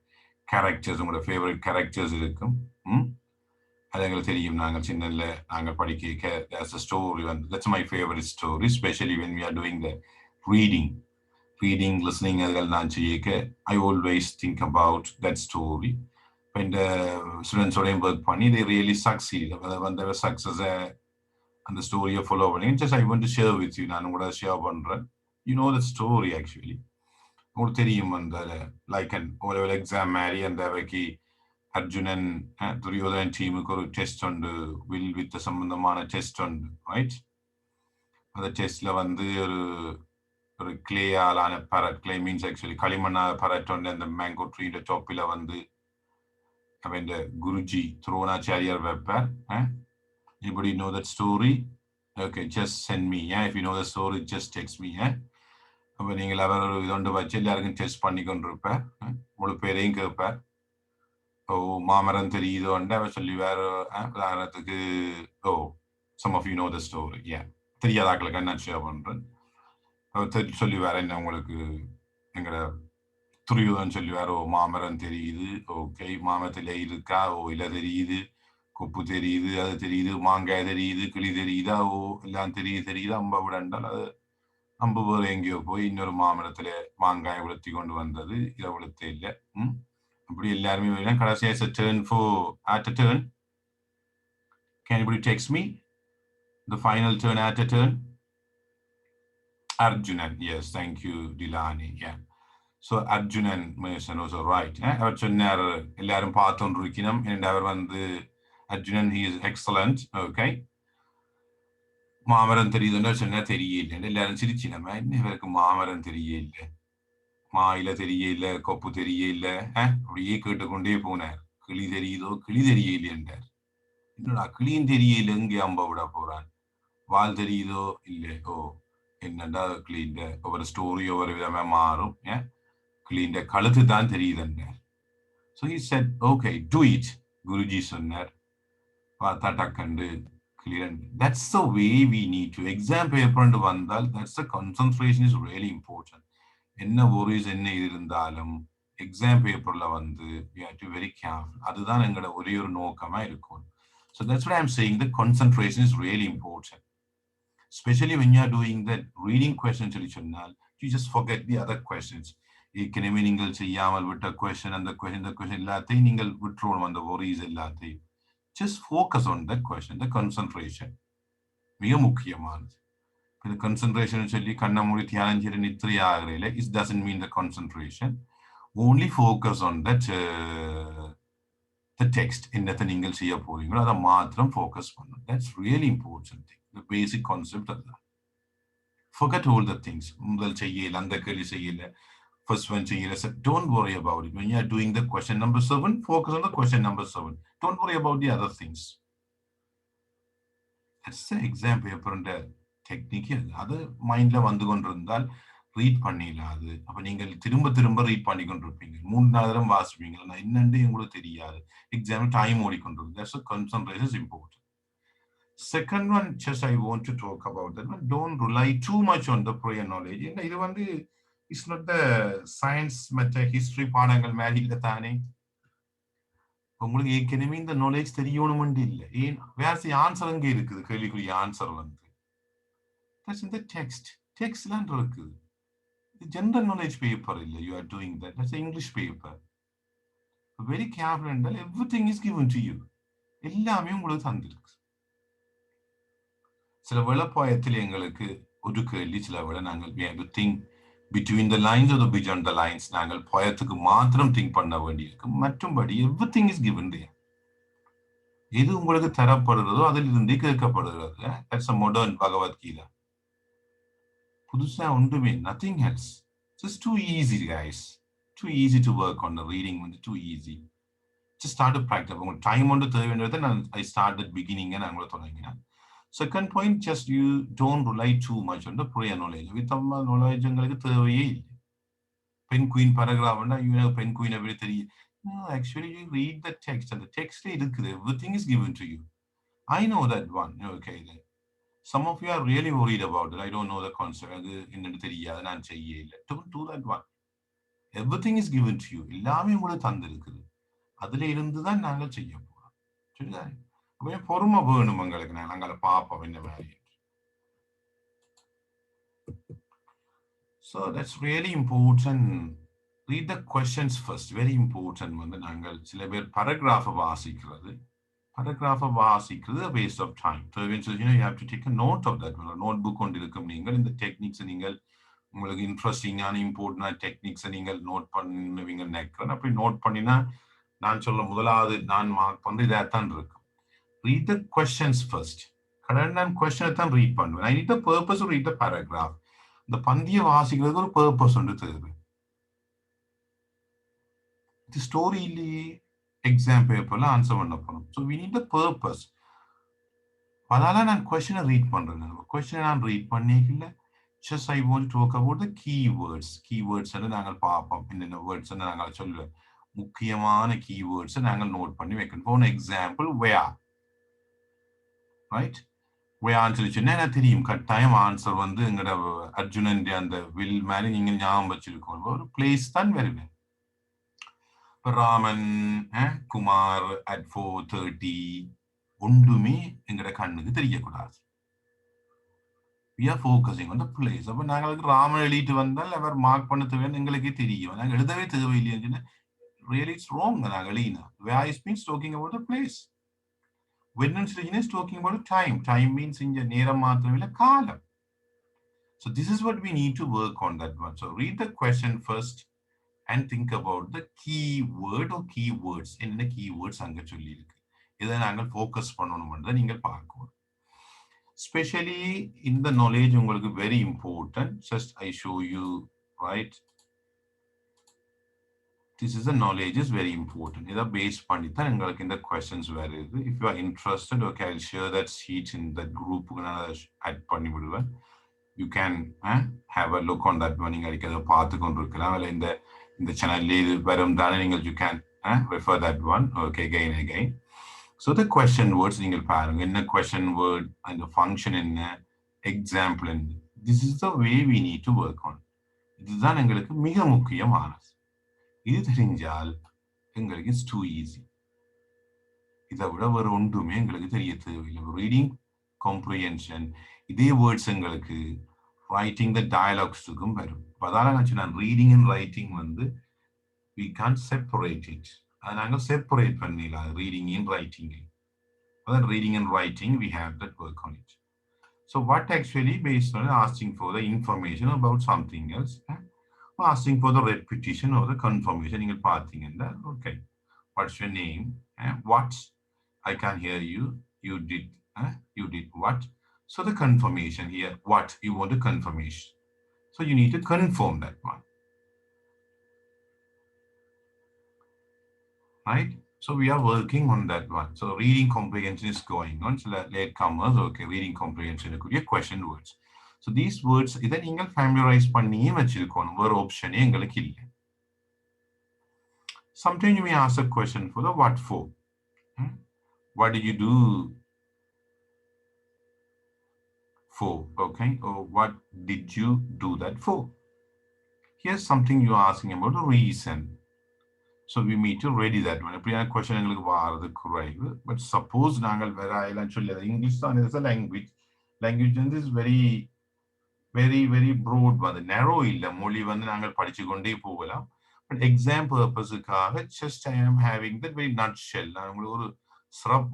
characters உங்களோட favorite characters இருக்கும் அது எங்களுக்கு தெரியும் நாங்கள் சின்னல நாங்கள் படிக்க there's a story and that's my favorite story especially when we are doing the reading listening அதெல்லாம் நான் செய்யக்க I always think about that story when the students work பண்ணி they really succeed when they were success and the story of following just I want to share with you நான் கூட share பண்றேன் you know the story actually உங்களுக்கு தெரியும் அந்த like an O-level exam மாதிரி அந்த வகை அர்ஜுனன் துரியோதனன் டீமுக்கு ஒரு டெஸ்ட் உண்டு வில் வித் சம்பந்தமான டெஸ்ட் உண்டு ரைட் அந்த டெஸ்ட்ல வந்து ஒரு கிளேயாலான பரட் கிளே மீன்ஸ் ஆக்சுவலி களிமண்ணால பரட் உண்டு அந்த மேங்கோ ட்ரீட டாப்பில வந்து அவன் குருஜி துரோணாச்சாரியார் வைப்பார் anybody know that story okay just send me if you know the story just text me அப்ப நீங்கள் அவர் ஒரு இதொண்டு வச்சு எல்லாருக்கும் டெஸ்ட் பண்ணி கொண்டிருப்பார் முழு பேரையும் கேட்பார் மாமரம் தெரியுதோ அவர் சொல்லி வேற உதாரணத்துக்கு some of you know the story தெரியாதாக்களுக்கு என்ன ஷேர் பண்றேன் சொல்லி வேற என்ன உங்களுக்கு எங்கட துரியோதன் சொல்லி வேற மாமரம் தெரியுது ஓகே மாமரத்துல இருக்கா இலை தெரியுது கொப்பு தெரியுது அது தெரியுது மாங்காய் தெரியுது கிளி தெரியுதா எல்லாம் தெரியுது அம்ப விடண்டால் அது அம்பு வேற எங்கேயோ போய் இன்னொரு மாமரத்துல மாங்காய் உளுத்தி கொண்டு வந்தது இதை உளுத்த இல்லை அப்படி எல்லாருமே கடைசியா is a turn for at a turn can anybody text me the final turn at a turn Arjunan yes thank you Dilani so Arjunan mentioned also right அவர் சொன்னார் எல்லாரும் பார்த்துருக்கணும் and அவர் வந்து Arjunan he is excellent okay மாமரம் தெரியுதுன்னு சொன்னா தெரியல எல்லாரும் சிரிச்சு நம்ம என்ன இவருக்கு மாமரம் தெரியல மாயில தெரியல கொப்பு தெரியல அப்படியே கேட்டுக்கொண்டே போனார் கிளி தெரியல என்றார் என்னடா கிளியும் தெரியல எங்கே அம்ப விட போறான் வால் தெரியுதோ இல்லையோ என்னடா கிளீன் ஒவ்வொரு ஸ்டோரி ஒவ்வொரு விதமா மாறும் கிளீன் கழுத்து தான் தெரியுது என்றார் so he said okay do it Guruji சொன்னார் பார்த்தா டக்கண்டு clear that's the way we need to exam paper and vandal that's the concentration is really important என்ன worries என்ன இருந்தாலும் exam paperல வந்து we have to be very careful அதுதான் எங்களோட ஒரே ஒரு நோக்கமா இருக்கும் so that's what I'm saying the concentration is really important especially when you are doing that reading questions சொல்லி சொன்னால் you just forget the other questions ஏற்கனவே நீங்கள் செய்யாமல் விட்ட question அந்த question எல்லாத்தையும் நீங்கள் விட்டுறணும் அந்த worries எல்லாத்தையும் just focus on that question the concentration மிக முக்கியமானது the concentration சொல்லி கண்ண மூடி தியானம் செய்து நித்திரை ஆகறதுல it doesn't mean the concentration only focus on that the text என்னத்தை நீங்கள் செய்ய போறீங்களோ அதை மாத்திரம் focus பண்ணணும் that's really important thing the basic concept of that forget all the things முதல் செய்யல அந்த கேள்வி செய்யல first one செய்யல don't worry about it when you are doing the question number 7 focus on the question number 7 don't worry about the other things that's the exam paper and technique அது மைண்ட்ல வந்து கொண்டிருந்தால் ரீட் பண்ணிடலாது அப்ப நீங்கள் திரும்ப read பண்ணி கொண்டிருப்பீங்க 3-4 தடவை வாசிப்பீங்க நான் என்னன்னு உங்களுக்கு தெரியாது எக்ஸாம் டைம் ஓடிக்கொண்டிருக்கு that's a concentration is important second one just I want to talk about that one don't rely too much on the prior knowledge இது வந்து it's not the science மற்ற history பாடங்கள் மாதிரி இல்ல தானே உங்களுக்கு ஏற்கனவே இந்த knowledge தெரியணும்னு இல்லை ஏன் வேற ஆன்சர் அங்கே இருக்குது கேள்விக்குரிய ஆன்சர் வந்து that's in the text லாம் இருக்குது general knowledge paper இல்ல you are doing that that's an English paper very careful and everything is given to you எல்லாமே உங்களுக்கு தந்திருக்கு சில வேளைப்பாயத்தில் எங்களுக்கு ஒரு கேள்வி சில வேளை நாங்கள் we have to think between the lines or the beyond the lines நாங்கள் பாயத்துக்கு மாத்திரம் திங்க் பண்ண வேண்டியிருக்கு மற்றும்படி everything is given there எது உங்களுக்கு தரப்படுறதோ அதில் இருந்தே கேட்கப்படுகிறது that's a modern பகவத்கீதா புதுசா ஒன்றுமே nothing else just too easy guys too easy to work on the reading வந்து too easy just start to practice உங்களுக்கு டைம் ஒன்று தேவைன்றதை நான் I started beginning நான் உங்களை தொடங்கினேன் second point just you don't rely too much on the prior knowledge with the knowledge உங்களுக்கு தேவையே இல்லை பெண் குயின் paragraph னா you know பெண் குயின் எப்படி தெரியும் No, actually you read the text and the text இருக்குது, everything is given to you. I know that one. Okay, then. Some of you are really worried about it. I don't know the concept. அது என்னன்னு தெரியாது, நான் செய்ய இல்லை. Don't do that one. Everything is given to you. எல்லாமே உங்களுக்கு தந்திருக்குது. அதுல இருந்து தான் நாங்கள் செய்ய போறோம். சரிதானே? அப்ப பொறுமை வேணும் உங்களுக்கு. நாங்கள் பார்ப்போம் என்ன மாதிரி. So that's really important. Read the questions first. Very important. வந்து நாங்கள் சில பேர் paragraph வாசிக்கிறது. Paragraph வாசிக்கிறது a waste of time. So eventually, you have to take a note of that. Notebook கொண்டிருக்கும் நீங்கள் இந்த techniques நீங்கள் உங்களுக்கு இன்ட்ரெஸ்டிங்கான இம்பார்ட்டன்டான டெக்னிக்ஸை நீங்கள் நோட் பண்ணுவீங்க நினைக்கிறேன். அப்படி நோட் பண்ணினா நான் சொல்ல முதலாவது நான் மார்க் பண்ணுறது இதாக தான் இருக்கும். Read the questions first. கடன் நான் கொஸ்டினை தான் ரீட் பண்ணுவேன். I need the purpose to read the paragraph. இந்த பந்தியை வாசிக்கிறதுக்கு ஒரு பர்பஸ் ஒன்று தேவை. இது ஸ்டோரியிலேயே எக்ஸாம் பேப்பர்ல ஆன்சர் பண்ண போகணும். So we need the purpose. அதனால நான் கொஸ்டினை ரீட் பண்றேன். கொஸ்டினை நான் ரீட் பண்ணிக்கல. Just I want to talk about the keywords. Keywords and நாங்கள் பார்ப்போம். இந்த words நாங்கள் சொல்லுவேன். முக்கியமான keywords நாங்கள் நோட் பண்ணி வைக்கணும். For example, where. Right? Where சொல்லிச்சுன்னா எனக்கு தெரியும் கட்டாயம் ஆன்சர் வந்து எங்களோட அர்ஜுனன் அந்த வில் மேலே நீங்க ஞாபகம் வச்சிருக்கோம். ஒரு பிளேஸ் தான் வருவேன். ராமன் குமார் at 4:30 ஒன்றுமே எங்களோட கண்ணுக்கு தெரியக்கூடாது. We are focusing on the place. அப்ப நாங்களுக்கு ராமன் எழுதிட்டு வந்தால் அவர் மார்க் பண்ண தேவைன்னு எங்களுக்கே தெரியும். நாங்கள் எழுதவே தேவையில்லைன்னு really it's wrong. நாங்கள் எழுதினா where is means talking about the place. When is talking about time. Time means இங்க நேரம் மாத்திரமில்லை காலம். So this is what we need to work on that one. So read the question first and think about the keyword or keywords. என்ன keywords அங்க சொல்லி இருக்கு. இதை நாங்கள் focus பண்ணணும்ன்றதை நீங்கள் பார்க்கணும். Especially in the knowledge உங்களுக்கு very important. Just I show you, right? This is the knowledge is very important. இதை பேஸ் பண்ணி தான் உங்களுக்கு இந்த questions வருது. If you are interested, okay, I'll share that sheet in that group. add பண்ணி விடுவேன். You can have a look on that one. நீங்கள் அதை பார்த்து கொண்டிருக்கலாம். இல்லை இந்த சேனல்ல இது வரும் தானே நீங்கள் you can refer that one. Okay, again. So the question words நீங்கள் பாருங்க என்ன question word and the function என்ன example என்ன. This is the way we need to work on. இதுதான் எங்களுக்கு மிக முக்கியமானது. இது தெரிஞ்சால் எங்களுக்கு it's too easy. இதை விட வேறு ஒன்றுமே எங்களுக்கு தெரிய தேவையில்லை. Reading comprehension இதே வேர்ட்ஸ் எங்களுக்கு writing the dialogues-க்கும் வரும். அதால நான் reading and writing வந்து we can't separate it. அதை நாங்கள் செப்பரேட் பண்ணிடலாம் ரீடிங் அண்ட் ரைட்டிங். அதான் reading and writing we have that work on it. So what actually based on asking for the information about something else, asking for the repetition or the confirmation. நீங்கள் பார்த்தீங்கன்னா okay, what's your name, what, I can hear you, you did what. So the confirmation here, what you want to confirmation. So you need to confirm that one. Right? So we are working on that one. So reading comprehension is going on. So latecomers, okay, reading comprehension could be question words. So these words, இதை நீங்கள் familiarize பண்ணியே வச்சிருக்கணும். வேறு ஆப்ஷனே எங்களுக்கு இல்லை. Sometimes you may ask a question for the what for. What did you do for? Okay, or what did you do that for? Here's something you're asking about a reason. So we need to ready that one. A question but suppose English is a language. Language is very, very, very broad. Narrow but exam purpose just I am having that very nutshell. Srub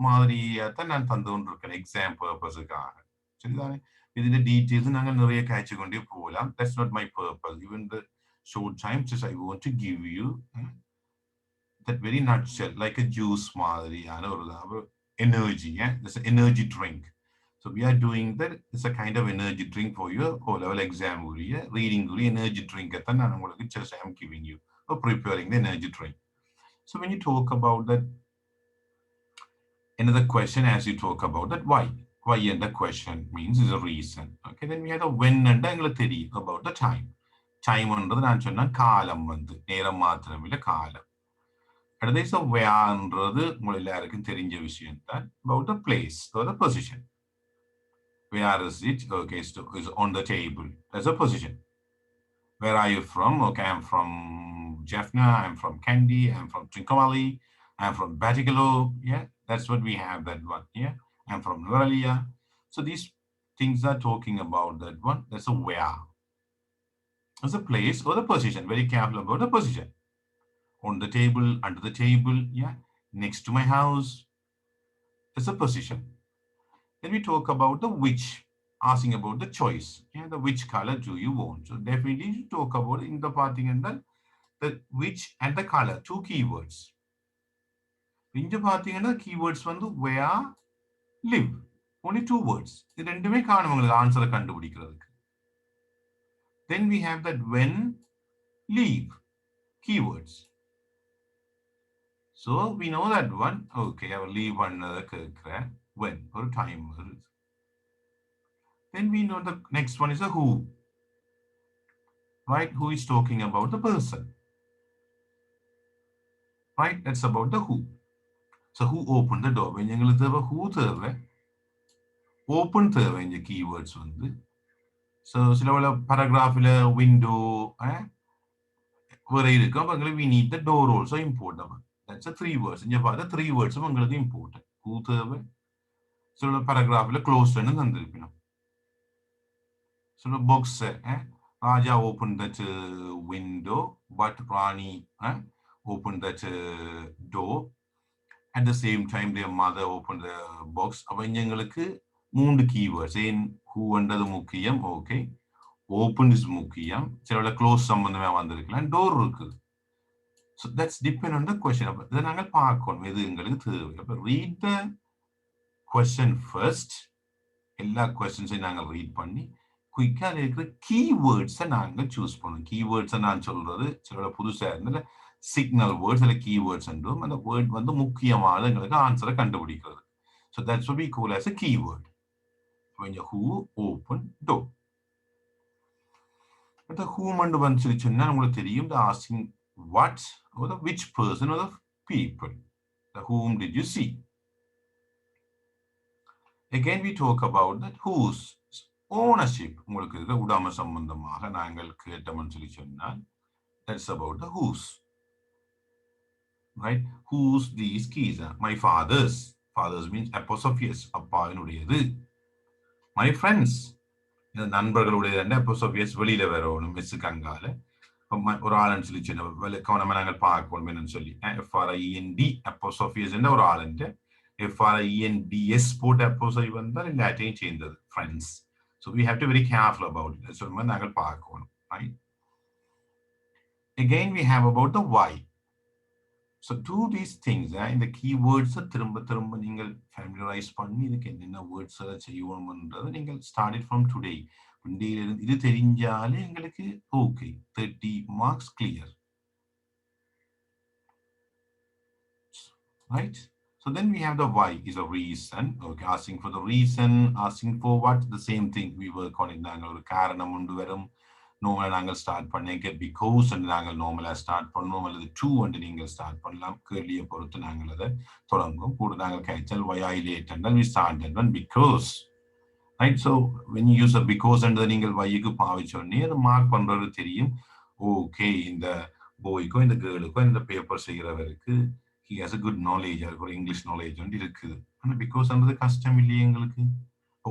exam purpose. Within the details that's not my purpose. Even the short time just I want to give you that very nutshell, like a juice energy. That's an energy drink. So we are doing that. It's a kind of energy drink for your O-level exam. Reading energy drink. Just I am giving you or preparing the energy drink. So when you talk about that, another question as you talk about that, why and the question means is a reason. Okay, then we have the when and theory about the time. Time under the answer kaalam vandu neram mathramilla kaalam. அடுத்த whereன்றது உங்க எல்லாருக்கும் தெரிஞ்ச விஷயம் தான். About the place or the position. Where is it? Okay, it's on the table. That's a position. Where are you from? Okay, I'm from Jaffna, I'm from Kandy, I'm from Trincomalee, I'm from Batticalow. Yeah, that's what we have, that one. Yeah, I'm from Noralia. So these things are talking about that one. That's a where. It's a place or the position. Very careful about the position. On the table, under the table, yeah, next to my house. That's a position. Then we talk about the which, asking about the choice. Yeah, the which color do you want? So definitely you talk about in the parting and the which and the color, two keywords. In the parting and the keywords வந்து where, live. Only two words. இது ரெண்டுமே காணும் உங்களுக்கு ஆன்சரை கண்டுபிடிக்கிறதுக்கு. Then we have that when, leave, keywords. So we know that one. Okay, I will leave another when or time. Then we know the next one is a who. Right? Who is talking about the person. Right? That's about the who. So who opened the door? When you who open the keywords. So paragraph window. We need the door also important. That's a three words. In the three words important. Who so paragraph closed and so the box Raja opened that window, but Rani opened that door. At the same time, their mother opened the box. அவங்களுக்கு மூன்று keywords. Who under the முக்கியம், okay. Open is முக்கியம். சிலவள close சம்பந்தமே வந்திருக்கலாம். Door இருக்கு. So that's depend on the question. இதை நாங்கள் பார்க்கணும். எது எங்களுக்கு தேவை. Read the question first. எல்லா questions நாங்கள் read பண்ணி குயிக்காக இருக்கிற கீவேர்ட்ஸை நாங்கள் சூஸ் பண்ணணும். கீவேர்ட்ஸை நான் சொல்றது சில புதுசாக இருந்தால சிக்னல் வேர்ட்ஸ் இல்லை கீவேர்ட்ஸ் என்றும் அந்த வேர்ட் வந்து முக்கியமான எங்களுக்கு ஆன்சரை கண்டுபிடிக்கிறது. So that's what we call as a keyword. when you who open door. அந்த whom என்று வந்து சொல்லி சொன்னால் உங்களுக்கு தெரியும் the asking what or the which person or the people. The whom did you see? Again we talk about that whose ownership உங்களுக்கு இருக்கிற உடாம சம்பந்தமாக நாங்கள் கேட்டோம்னு சொல்லி சொன்னால் that's about the whose. Right? Whose these keys are? My father's. Father's means apostrophes. அப்பாவினுடையது. My friends. நண்பர்களுடைய apostrophes வெளியில வரணும் மிஸ்ஸுக்கு அங்கால ஒரு ஆளுன்னு சொல்லி சொன்ன கவனமா நாங்கள் பார்க்கணும் என்னன்னு சொல்லி FRIND apostrophes என்ற ஒரு ஆளுண்டு FRENDS போட்ட apostrophe வந்தால் எல்லாத்தையும் சேர்ந்தது friends. So we have to be very careful about it. So நாங்கள் பார்க்கணும். Right? Again we have about the why. So do these things in the keywords திரும்ப நீங்கள் familiarize பண்ணி இதுக்கு என்னென்ன words செய்யணும்ன்றதை நீங்கள் started from today. இது தெரிஞ்சாலே எங்களுக்கு okay 30 marks clear. Right? So then we have the why is a reason. Okay, asking for the reason, asking for what, the same thing we work on it. நாங்கள் ஒரு காரணம் உண்டு வரும். normal நாங்கள் start பண்ணிக்க because and நாங்கள் நார்மலா start பண்ணோம் அல்லது to and நீங்கள் ஸ்டார்ட் பண்ணலாம். கேள்வியை பொறுத்து நாங்கள் அதை தொடங்கும். கூட நாங்கள் கேட்சல் why I late and then we start that one because. Right? So when you use a because and நீங்கள் whyக்கு பாவிச்சோன்னே அதை மார்க் பண்றது தெரியும். Okay, இந்த boyக்கோ இந்த girlக்கோ இந்த paper செய்கிறவருக்கு he has a good knowledge or English knowledge வந்து இருக்குது. ஆனால் because அன்றது கஷ்டம் இல்லையே எங்களுக்கு.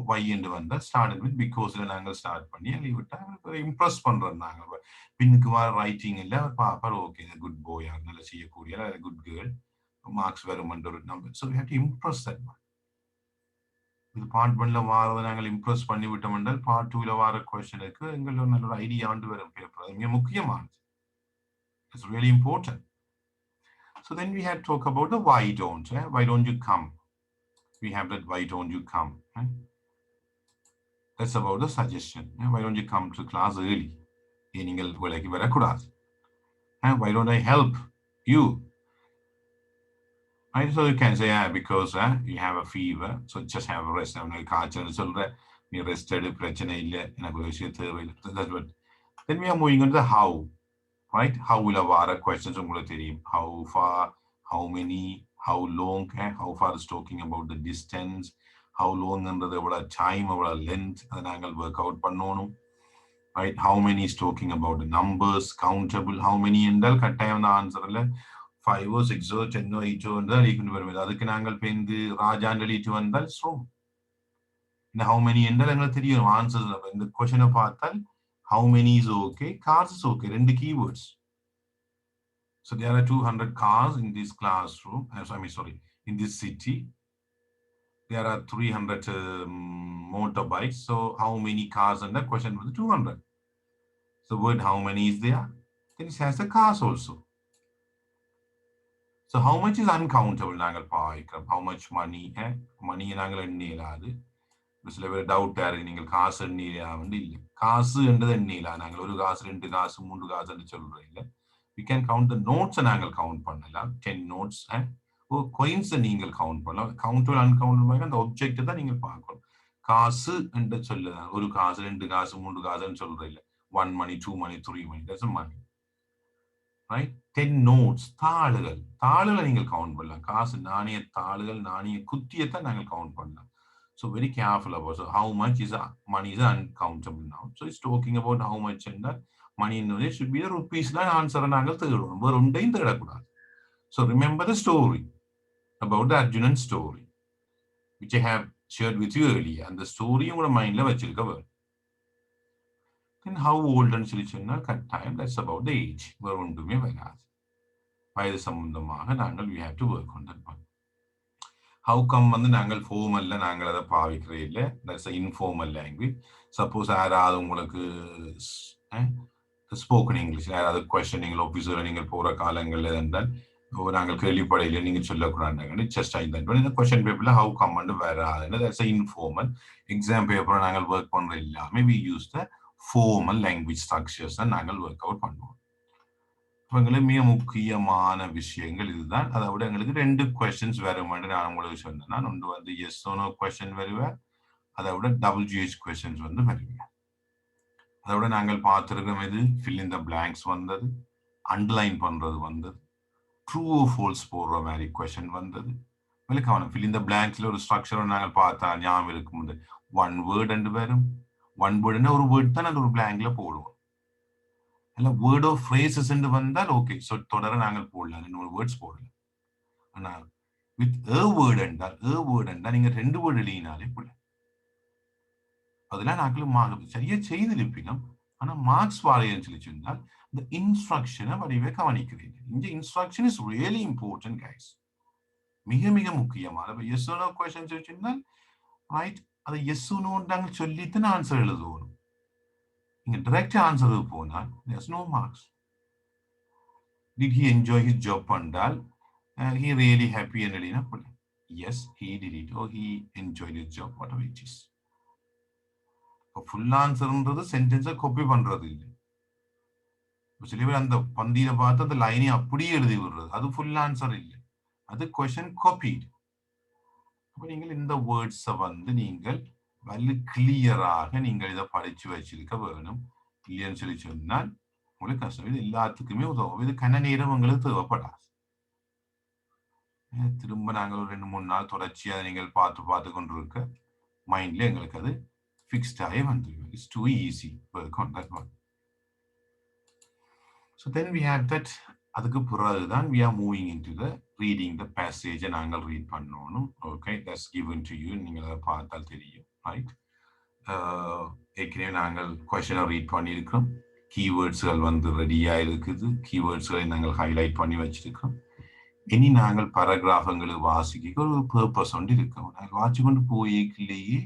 why என்று வந்தால் started with because நாங்கள் ஸ்டார்ட் பண்ணி அதை விட்டா இம்ப்ரெஸ் பண்றோம். நாங்கள் பின்னுக்கு வர ரைட்டிங் இல்லை அவர் பாப்பார் ஓகே குட் பாய் நல்லா செய்யக்கூடிய குட் கேர்ள் மார்க்ஸ் வருமென்ற ஒரு number. So we have to impress that one. இது பார்ட் 1ல வாரதை நாங்கள் இம்ப்ரெஸ் பண்ணி விட்டோம் என்றால் பார்ட் 2ல வர கொஸ்டினுக்கு எங்களோட நல்ல ஒரு ஐடியா வந்து வரும் பேப்பர். அது மிக முக்கியமானது. It's really important. So then we have to talk about the why don't. Why don't you come? We have that why don't you come. That's about the suggestion. Why don't you come to class early? Why don't I help you? Right? So you can say because you have a fever, so just have a rest. You rested. That's what. Then we are moving on to the how. Right? How will our questions how far, how many, how long, how far is talking about the distance, how long என்றது எவ்வளவு time, எவ்வளவு length, அதை நாங்கள் work out பண்ணணும். Right? How many is talking about the numbers, countable. How many என்றால் கட்டாயம் அந்த ஆன்சர்ல 5 or 6 or 10 or 8 என்றால் ஈக்குவல் வரும். அதுக்கு நாங்கள் பேருந்து ராஜான் எழுதிட்டு வந்தால் wrong. இந்த how many என்றால் எங்களுக்கு தெரியும் ஆன்சர்ஸ். இந்த கொஸ்டினை பார்த்தால் how many is okay, cars is okay, ரெண்டு keywords. So there are 200 cars in this classroom. In this city. There are 300 motorbikes. So how many cars? And the question was 200. So word how many is there? Then it has the cars also. So how much is uncountable? How much money? Money சில பேர் doubt ஆயிருக்கு, நீங்கள் காசு எண்ணிலையா வந்து இல்லை, காசு என்றது எண்ணிலா, நாங்கள் ஒரு காசு 2 காசு 3 காசுன்னு சொல்றோம் இல்லை. We can count the notes நாங்கள் கவுண்ட் பண்ணலாம். 10 notes coins நீங்கள் கவுண்ட் பண்ணலாம். கவுண்டபிள் அன்கவுண்டபிள் அந்த ஆப்ஜெக்ட் தான் நீங்கள் பார்க்கணும். காசு என்று சொல்லுதான், ஒரு காசு 2 காசு 3 காசுன்னு சொல்றோம் இல்லை. 1 money 2 money 3 money, that's a money. Right? 10 notes, தாளுகளை நீங்கள் கவுண்ட் பண்ணலாம். காசு நாணய தாளுகள், நாணய குத்தியத்தை நாங்கள் கவுண்ட் பண்ணலாம். So very careful about how much is money is uncountable now. So it's talking about how much and that money in it should be the rupees la answer நாங்கள் தேடுவோம், வேற ஒன்றையும் தேடக்கூடாது. So remember the story about the Arjunan story which I have shared with you earlier, and the story உங்களோட மைண்ட்ல வச்சிருக்க வேணும். Then how old and சொல்லி சொன்னால் கட்டாயம், that's about the age, வேற ஒன்றுமே வராது. வயது சம்பந்தமாக நாங்கள் we have to work on that one. How come வந்து நாங்கள் ஃபார்மல்ல நாங்கள் அதை பாவிக்கிறே இல்லை, தட்ஸ் இன்ஃபார்மல் லாங்குவேஜ். சப்போஸ் யாராவது உங்களுக்கு ஸ்போக்கன் இங்கிலீஷ் யாராவது கொஸ்டின் நீங்கள் ஆஃபீஸில் நீங்கள் போகிற காலங்களில் இருந்தால் நாங்கள் கேள்விப்படையில் நீங்கள் சொல்லக்கூடாது, ஜஸ்ட் இந்த கொஸ்டின் பேப்பரில் ஹவு கம் வந்து வராதுன்னு, தட்ஸ் இன்ஃபார்மல். எக்ஸாம் பேப்பரை நாங்கள் ஒர்க் பண்ணுற எல்லாமே we use the formal language structures தான் நாங்கள் ஒர்க் அவுட் பண்ணுவோம். எங்களுக்கு மிக முக்கியமான விஷயங்கள் இதுதான். அதை விட எங்களுக்கு 2 கொஸ்டின்ஸ் வரும் நான் உங்களுக்கு சொன்னேன். ஒன்று வந்து எஸ் நோ கொஸ்டின் வருவேன், அதை விட WH கொஸ்டின்ஸ் வந்து வருவேன். அதை விட நாங்கள் பார்த்துருக்கோம் இது ஃபில் இன் த பிளாங்க்ஸ் வந்தது, அண்டர்லைன் பண்றது வந்தது, ட்ரூ ஓ ஃபால்ஸ் போடுற மாதிரி கொஸ்டின் வந்தது. விளக்கமான ஃபில் இன் த பிளாங்க்ஸ்ல ஒரு ஸ்ட்ரக்சர் நாங்கள் பார்த்தா ஞாபகம் இருக்கும், 1 word என்று வரும். 1 word ஒரு வேர்ட் தான் அந்த ஒரு பிளாங்க்ல போடுவோம். இல்ல வேர்ட் ஆஃப் ஃப்ரேசஸ் என்று வந்தால் ஓகே, ஸோ தொடர நாங்கள் போடலாம், 2 வேர்ட்ஸ் போடலாம். ஆனால் வித் வேர்ட் என்றால் நீங்க 2 வேர்ட் எழுதினாலே போடலாம். அதெல்லாம் நாங்களும் சரியா செய்திருப்பினோம், ஆனா மார்க்ஸ் வாழையன்னு சொல்லி சொன்னால் இந்த இன்ஸ்ட்ரக்ஷனை வடிவே கவனிக்கிறீங்க. இந்த instruction is really important guys, மிக மிக முக்கியமான. எஸ் நோ கொஸ்டின் சொல்லி சொன்னால் ரைட், அதை எஸ் நோ நாங்கள் சொல்லித்தான் ஆன்சர் எழுதுவோம். நீங்க direct answer போனால் there's no marks. Did he enjoy his job பண்ணால் he really happy and எழுதினா போடலாம். Yes, he did it, or he enjoyed his job, whatever it is. Full ஆன்சர்ன்றது சென்டென்ஸை காப்பி பண்றது இல்லை. சில பேர் அந்த பந்தியில பார்த்து அந்த லைனை அப்படியே எழுதி விடுறது, அது ஃபுல் ஆன்சர் இல்லை, அது கொஸ்டின் காப்பீடு. அப்ப நீங்கள் இந்த வேர்ட்ஸை வந்து நீங்கள் வலு கிளியராக நீங்கள் இதை படிச்சு வச்சிருக்க வேணும். இல்லைன்னு சொல்லி சொன்னால் உங்களுக்கு கஷ்டம். இது எல்லாத்துக்குமே உதவும். இது கன நேரம் உங்களுக்கு தேவைப்படாது. திரும்ப நாங்கள் ஒரு 2-3 நாள் தொடர்ச்சியாக நீங்கள் பார்த்து கொண்டு இருக்க மைண்ட்ல எங்களுக்கு அது ஃபிக்ஸ்ட் ஆகி வந்துடும். It's too easy work on that one. So then we have that. அதுக்கு பிறகுதான் we are moving into the reading the passage நாங்கள் ரீட் பண்ணணும். Okay, that's given to you. நீங்கள் அதை பார்த்தால் தெரியும். ரைட், ஏற்கனவே நாங்கள் கொஸ்டினை ரீட் பண்ணியிருக்கிறோம். கீவேர்ட்ஸ்கள் வந்து ரெடியாக இருக்குது. கீவேர்ட்ஸ்களை நாங்கள் ஹைலைட் பண்ணி வச்சிருக்கோம். இனி நாங்கள் பேராகிராஃபங்களுக்கு வாசிக்க ஒரு பர்பஸ் ஒன்று இருக்கோம். நாங்கள் வாட்சி கொண்டு போயிலேயே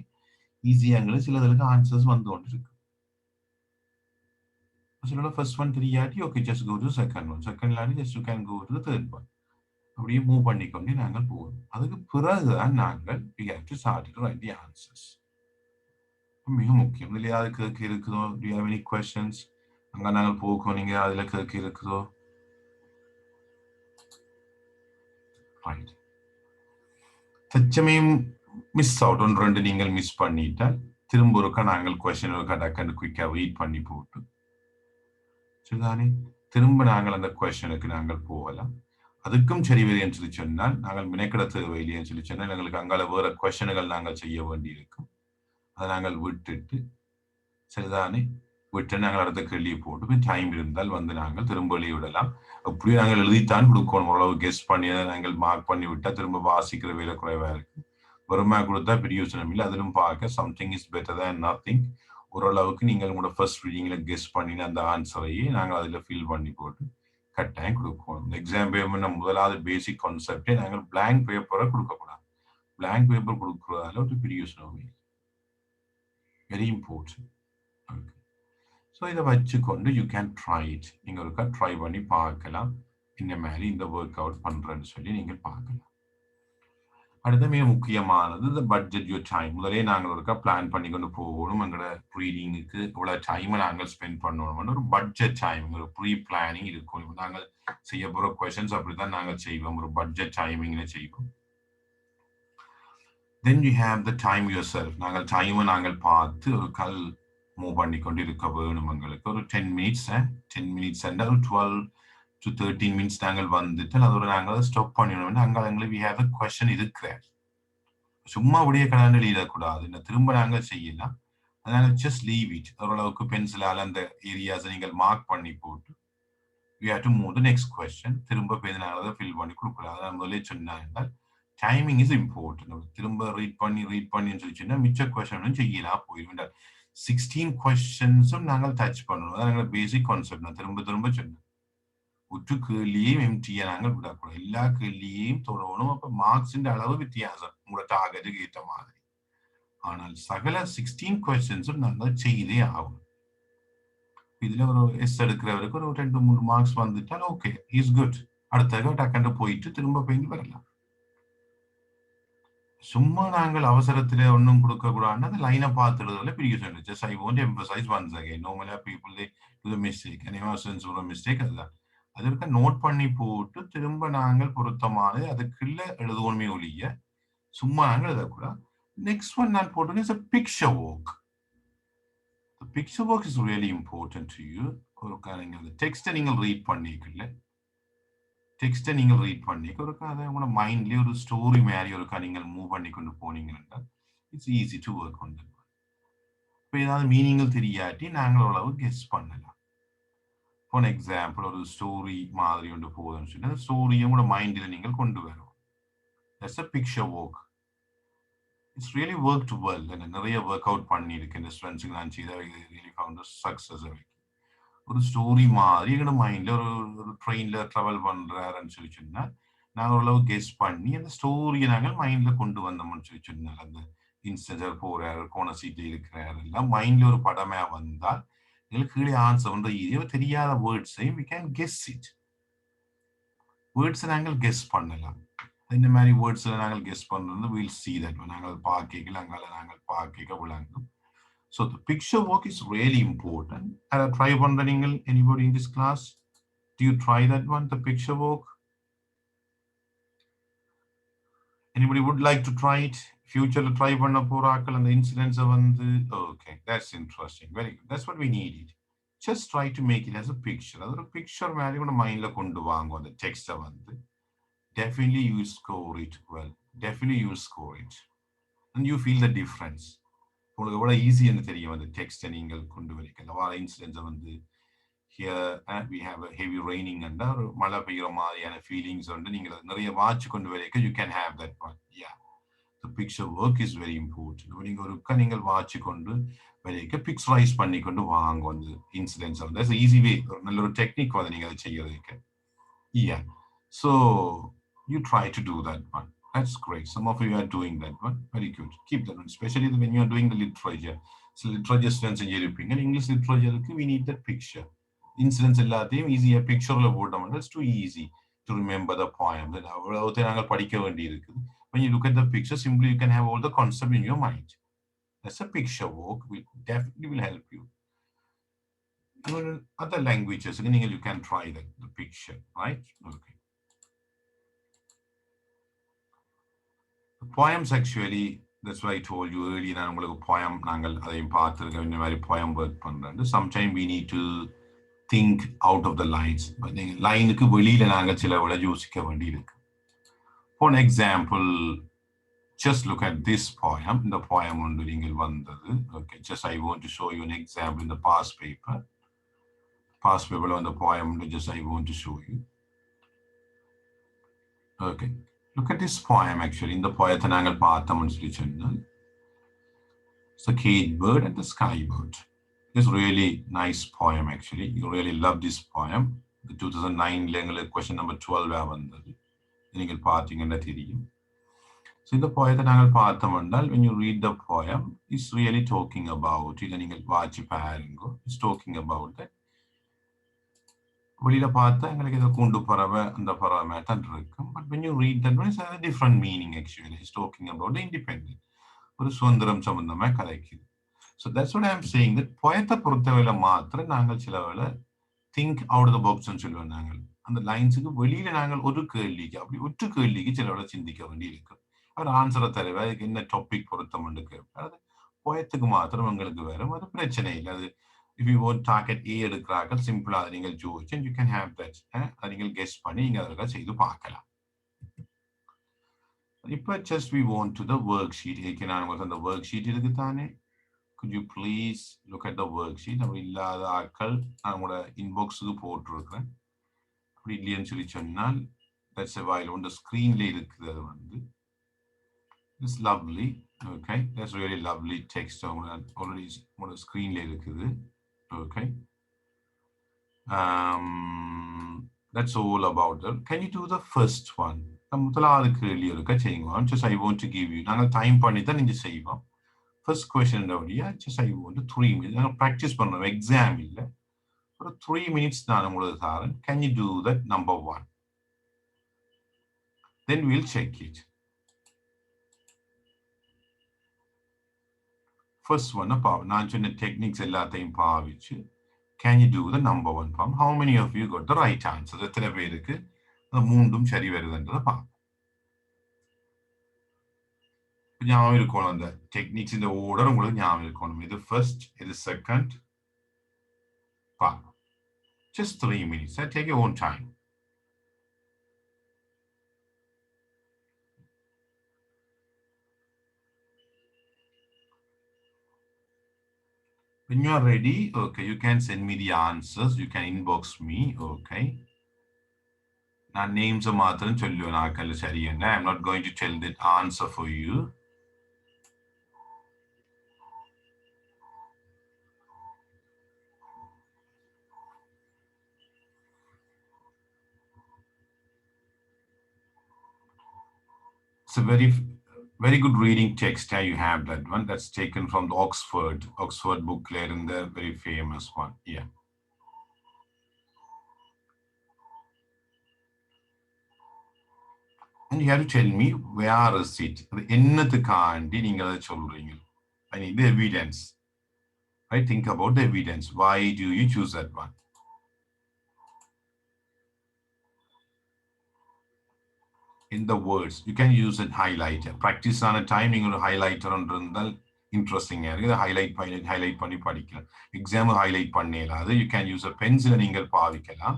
ஈஸியாக சிலதுக்கு ஆன்சர்ஸ் வந்து கொண்டு இருக்கு. சிலோட ஃபர்ஸ்ட் ஒன் தெரியாட்டி okay just go to second one, second இல்லாட்டி just you can go to third one. அப்படியே மூவ் பண்ணிக்கொண்டு நாங்கள் போவோம். அதுக்கு பிறகுதான் நாங்கள் we have to start to write the answers. மிக முக்கியம். இல்லையா அது கேட்க இருக்குதோ, do you have any questions? அங்க நாங்கள் போக்கோம், நீங்க அதுல கேட்க இருக்குதோ? ரைட், தச்சமயம் மிஸ் அவுட் ஒன்று 2 நீங்கள் மிஸ் பண்ணிட்டால் திரும்ப ஒருக்கா நாங்கள் கொஸ்டின் ஒருக்கா டக்குன்னு குயிக்கா ரீட் பண்ணி போட்டு சரிதானே திரும்ப நாங்கள் அந்த கொஸ்டினுக்கு நாங்கள் போகலாம். அதுக்கும் சரி வரைன்னு சொல்லி சொன்னால் நாங்கள் மினைக்கிட தேவையில்லைன்னு சொல்லி சொன்னால் எங்களுக்கு அங்கால வேற கொஸ்டின்கள் நாங்கள் செய்ய வேண்டி இருக்கும். அதை நாங்கள் விட்டுட்டு சரிதானே விட்டு நாங்கள் அடுத்த கேள்வியை போட்டு டைம் இருந்தால் வந்து நாங்கள் திரும்ப விடலாம். அப்படியே நாங்கள் எழுதித்தான் கொடுக்கணும். ஓரளவு கெஸ்ட் பண்ணி நாங்கள் மார்க் பண்ணி விட்டா திரும்ப வாசிக்கிற வேலை குறைவா இருக்கு. வெறுமையா கொடுத்தா பிரயோஜனம் இல்லை. அதிலும் பார்க்க something is better than nothing. ஓரளவுக்கு நீங்கள் உங்களோட ஃபர்ஸ்ட் ரீடிங்ல கெஸ்ட் பண்ணின அந்த ஆன்சரையே நாங்கள் அதில் ஃபில் பண்ணி போட்டு கட்டாயம் கொடுக்கணும். இந்த எக்ஸாம் பேப்பர் முதலாவது பேசிக் கான்செப்டே நாங்கள் பிளாங்க் பேப்பரை கொடுக்கக்கூடாது. பிளாங்க் பேப்பர் கொடுக்குறதால ஒரு பிரயோஜனம் வெரி இம்பார்ட்டன்ட். ஓகே, ஸோ இதை வச்சுக்கொண்டு யூ கேன் ட்ரை இட். நீங்கள் ஒருக்கா ட்ரை பண்ணி பார்க்கலாம். இந்த மாதிரி இந்த ஒர்க் அவுட் பண்ணுறேன்னு சொல்லி நீங்கள் பார்க்கலாம். அடுத்த மிக முக்கியமானது இந்த பட்ஜெட் யூர் டைம். முதலே நாங்கள் ஒருக்கா பிளான் பண்ணி கொண்டு போகணும். எங்களோட ரீடிங்குக்கு இவ்வளோ டைமை நாங்கள் ஸ்பெண்ட் பண்ணணும்னு ஒரு பட்ஜெட் டைம், ஒரு ப்ரீ பிளானிங் இருக்கும். இப்போ நாங்கள் செய்ய போகிற கொஷன்ஸ் அப்படி தான் நாங்கள் செய்வோம், ஒரு பட்ஜெட் டைமிங்கில் செய்வோம். Then you have the time your self. நாங்கள் டைமை நாங்கள் பார்த்து ஒரு கல் மூவ் பண்ணி கொண்டு இருக்க வேணும். எங்களுக்கு ஒரு 10 மினிட்ஸ் ஒரு 12 to 13 மினிட்ஸ் நாங்கள் வந்துட்டு அதோட நாங்கள் ஸ்டாப் பண்ணிடணும். அங்கே எங்களுக்கு வி ஹேவ் அ கொஸ்டின் இருக்கிறார். சும்மா அப்படியே கலந்து எழுதக்கூடாது. இந்த திரும்ப நாங்கள் செய்யலாம். அதனால ஜஸ்ட் லீவ் இட். ஓரளவுக்கு பென்சிலால் அந்த ஏரியாஸை நீங்கள் மார்க் பண்ணி போட்டு we have to move the next question. திரும்ப நாங்கள் ஃபில் பண்ணி கொடுக்கலாம். அதான் முதலே சொன்னாங்க டைமிங் இஸ் இம்பார்ட்டன்ட். திரும்ப ரீட் பண்ணி சொல்லி சொன்னா மிச்ச கொஸ்டினும் செய்யலாம் போயிடும். 16 கொஸ்டின்ஸும் நாங்கள் டச் பண்ணணும். அதான் எங்களோட பேசிக் கான்செப்ட். நான் திரும்ப சொன்னேன், ஒற்று கேள்வியையும் எம்டியா நாங்கள் விடக்கூடாது. எல்லா கேள்வியையும் தொடரணும். அப்ப மார்க்ஸின் அளவு வித்தியாசம் உங்களோட டார்கெட்டுக்கு ஏற்ற மாதிரி. ஆனால் சகல 16 கொஸ்டின்ஸும் நாங்கள் செய்தே ஆகும். இதுல ஒரு எஸ் எடுக்கிறவருக்கு ஒரு 2-3 மார்க்ஸ் வந்துட்டால் ஓகே, இஸ் குட். அடுத்த டக்கண்டு போயிட்டு திரும்ப போய் வரலாம். சும்மா நாங்கள் அவசரத்துல ஒன்றும் கொடுக்க கூடாதுன்னா அந்த லைனை பார்த்துடுறதுல பெரிய சொல்லு. Just I want emphasize once again, normally people they do the mistake and emergency ஒரு மிஸ்டேக். அதுதான் அதற்கு நோட் பண்ணி போட்டு திரும்ப நாங்கள் பொருத்தமானது அதுக்குள்ள எழுதுவோமே ஒழிய சும்மா நாங்கள் எழுதக்கூடாது. நெக்ஸ்ட் ஒன் நான் போட்டுருக்கேன் is a picture work. The picture work is really important to you. ஒரு நீங்கள் டெக்ஸ்ட்டை நீங்கள் ரீட் பண்ணிக்கல, டெக்ஸ்ட்டை நீங்கள் ரீட் பண்ணிக்க ஒரு அதை உங்களோட மைண்ட்லேயே ஒரு ஸ்டோரி மாதிரி ஒருக்கா நீங்கள் மூவ் பண்ணி கொண்டு போனீங்கன்னா it's easy to work on that. இப்போ ஏதாவது மீனிங்கள் தெரியாட்டி நாங்கள் ஓரளவு கெஸ் பண்ணலாம். ஃபார் எக்ஸாம்பிள் ஒரு ஸ்டோரி மாதிரி ஒன்று போகுதுன்னு சொல்லி அந்த ஸ்டோரியை உங்களோட மைண்டில் நீங்கள் கொண்டு வரும். That's a picture work. It's really work well. நிறைய ஒர்க் அவுட் பண்ணியிருக்கேன் இந்த ஸ்டூடெண்ட்ஸுக்கு நான் செய்த ரியலி ஃபவுண்ட் சக்ஸஸ். ஒரு ஸ்டோரி மாதிரி எங்களோட மைண்ட்ல ஒரு ட்ரெயின்ல ட்ராவல் பண்றாருன்னு சொல்லி சொன்னா நாங்கள் ஓரளவு கெஸ் பண்ணி அந்த ஸ்டோரியை நாங்கள் மைண்ட்ல கொண்டு வந்தோம்னு சொல்லி சொன்னால் அந்த இன்ஸ்டன்ஸர் போறாரு, கோண சீட்டில் இருக்கிறாரு எல்லாம் மைண்ட்ல ஒரு படமா வந்தால் எங்களுக்கு கீழே ஆன்சர் ஒன்று ஈஸியாக தெரியாத வேர்ட்ஸையும் வி கேன் கெஸ் இட். வேர்ட்ஸை நாங்கள் கெஸ் பண்ணலாம். இந்த மாதிரி வேர்ட்ஸில் நாங்கள் கெஸ் பண்ணுறது வில் சி தட் நாங்கள் பார்க்கல அங்கால நாங்கள் பார்க்க விளங்கும். So the picture work is really important. Try wondering anybody in this class? Do you try that one, the picture work? Anybody would like to try it? Future try பண்ண போறாக்கள் அந்த incidents வந்து okay, that's interesting. Very good. That's what we needed. Just try to make it as a picture. அது ஒரு picture மாதிரி உங்க மைண்ட்ல கொண்டு வாங்க அந்த டெக்ஸ்ட வந்து. Definitely you will score it well. Definitely you will score it. And you feel the difference. உங்களுக்கு எவ்வளோ ஈஸின்னு தெரியும் அந்த டெக்ஸ்ட்டை நீங்கள் கொண்டு வரைக்கலாம். வார இன்சிடென்ட்ஸை வந்து here we have heavy raining அண்டா ஒரு மழை பெய்கிற மாதிரியான ஃபீலிங்ஸ் வந்து நீங்கள் நிறைய வாட்ச் கொண்டு வரைக்க you can have that one. Yeah, the picture work is very important. நீங்கள் ஒருக்கா நீங்கள் வாட்ச் கொண்டு வரைக்க பிக்சரைஸ் பண்ணி கொண்டு வாங்க வந்து இன்சிடென்ட்ஸ் வந்து ஈஸி வே. ஒரு நல்ல ஒரு டெக்னிக் வந்து நீங்கள் அதை செய்யறதுக்கு. Yeah, so you try to do that one. That's great. Some of you are doing that one. Very good. Keep that one, especially when you are doing the literature. So literature students in English literature, we need that picture. Incidents எல்லாத்தையும் ஈஸியா பிக்சர்ல போட்டோம். That's too easy to remember the poem. Then அவ்வளவு நாங்கள் படிக்க வேண்டி இருக்குது. When you look at the picture, simply you can have all the concept in your mind. That's a picture work. Will definitely will help you. Even other languages, you can try that the picture, right? Okay. Poems actually, that's why I told you earlier நான் உங்களுக்கு poem நாங்கள் அதையும் பார்த்துருக்கோம். இந்த மாதிரி poem work பண்றேன். Sometimes we need to think out of the lines. லைனுக்கு வெளியில நாங்கள் சில விட யோசிக்க வேண்டி இருக்கு. For an example, just look at this poem. The poem ஒன்று நீங்கள் வந்தது. Okay, just I want to show you an example in the past paper. Past paper on the poem, just I want to show you. Okay, look at this poem actually. In the poem நாங்கள் பார்த்தோம்னு சொல்லி சொன்னால், it's a cage bird and the sky bird. It's really nice poem actually. You really love this poem. The 2009 question number 12 வந்தது. நீங்கள் பார்த்தீங்கன்னா தெரியும். So இந்த poem நாங்கள் பார்த்தோம்னால், when you read the poem, it's really talking about, இதை நீங்கள் watch பாருங்க, it's talking about that. வெளியில பார்த்தா எங்களுக்கு இதை கூண்டு பறவை அந்த பறவை மாதிரி தான் இருக்கும். But when you read that one, it's a different meaning actually. It's talking about the independent. ஒரு சுதந்திரம் சம்பந்தமா கதைக்குது. So that's what I'm saying, that poetத்தை பொறுத்தவரையில மாத்திரம் நாங்கள் சில வேளை think out of the box ன்னு சொல்லுவோம். நாங்கள் அந்த லைன்ஸுக்கு வெளியில நாங்கள் ஒரு கேள்விக்கு அப்படி ஒற்று கேள்விக்கு சில வேளை சிந்திக்க வேண்டி இருக்கு. அவர் ஆன்சரை தருவ அதுக்கு என்ன டாபிக் பொருத்தம் கேட்பார். அது போயத்துக்கு மாத்திரம் உங்களுக்கு வரும், அது பிரச்சனை இல்லை. அது if you want target A எடுக்கிறார்கள் சிம்பிளா அதை நீங்கள் ஜோதிச்சு you can have that. அதை நீங்கள் கெஸ் பண்ணி நீங்க அதற்காக செய்து பார்க்கலாம். இப்போ just we want to the worksheet. நான் உங்களுக்கு அந்த worksheet இருக்கு தானே. Could you please look at the worksheet? அப்படி இல்லாத ஆட்கள் நான் உங்களோட இன்பாக்ஸுக்கு போட்டிருக்கிறேன். அப்படி இல்லைன்னு சொல்லி சொன்னால் that's a while on the screenல இருக்குது. அது வந்து it's lovely. Okay, that's really lovely text. Already உங்களோட screenல இருக்குது. Okay, that's all about that. Can you do the first one? முதலாவது கேள்வி இருக்க செய்யுங்க. Just I want to give you, நாங்கள் டைம் பண்ணி தான் நீங்க செய்வோம். First question just I want 3 minutes. நாங்கள் ப்ராக்டிஸ் பண்ணுறோம், எக்ஸாம் இல்லை. ஒரு 3 minutes நான் உங்களுக்கு தரேன். Can you do that number 1? Then we'll check it. First one, நான் சொன்ன techniques எல்லாத்தையும் பாவிச்சு can you do the number 1 form? How many of you got the right answer? எத்தனை பேருக்கு அந்த மூன்றும் சரி வருதுன்றதை பார்ப்போம். ஞாபகம் இருக்கணும், அந்த டெக்னிக்ஸ் இந்த ஓர்டர் உங்களுக்கு ஞாபகம் இருக்கணும். இது ஃபர்ஸ்ட், இது second. Just 3 minutes. Take your own time. When you are ready, okay, you can send me the answers. You can inbox me, okay. நான் names மாத்திரம் சொல்லுவேன் ஆக்கல்ல சரியான. I'm not going to tell the answer for you. It's a very good reading text. You have that one. That's taken from the Oxford booklet, and the very famous one. Yeah. And you have to tell me where is it. என்னத்துக்காண்டி நீங்க அதை சொல்றீங்க. I need the evidence. Right? Think about the evidence. Why do you choose that one? In the words, you can use a highlighter. Practice on a time, you highlighter on interesting area. Highlight பண்ணி படிக்கலாம். Exam highlight பண்ணேலாது. You can use a pencil நீங்கள் பாவிக்கலாம்.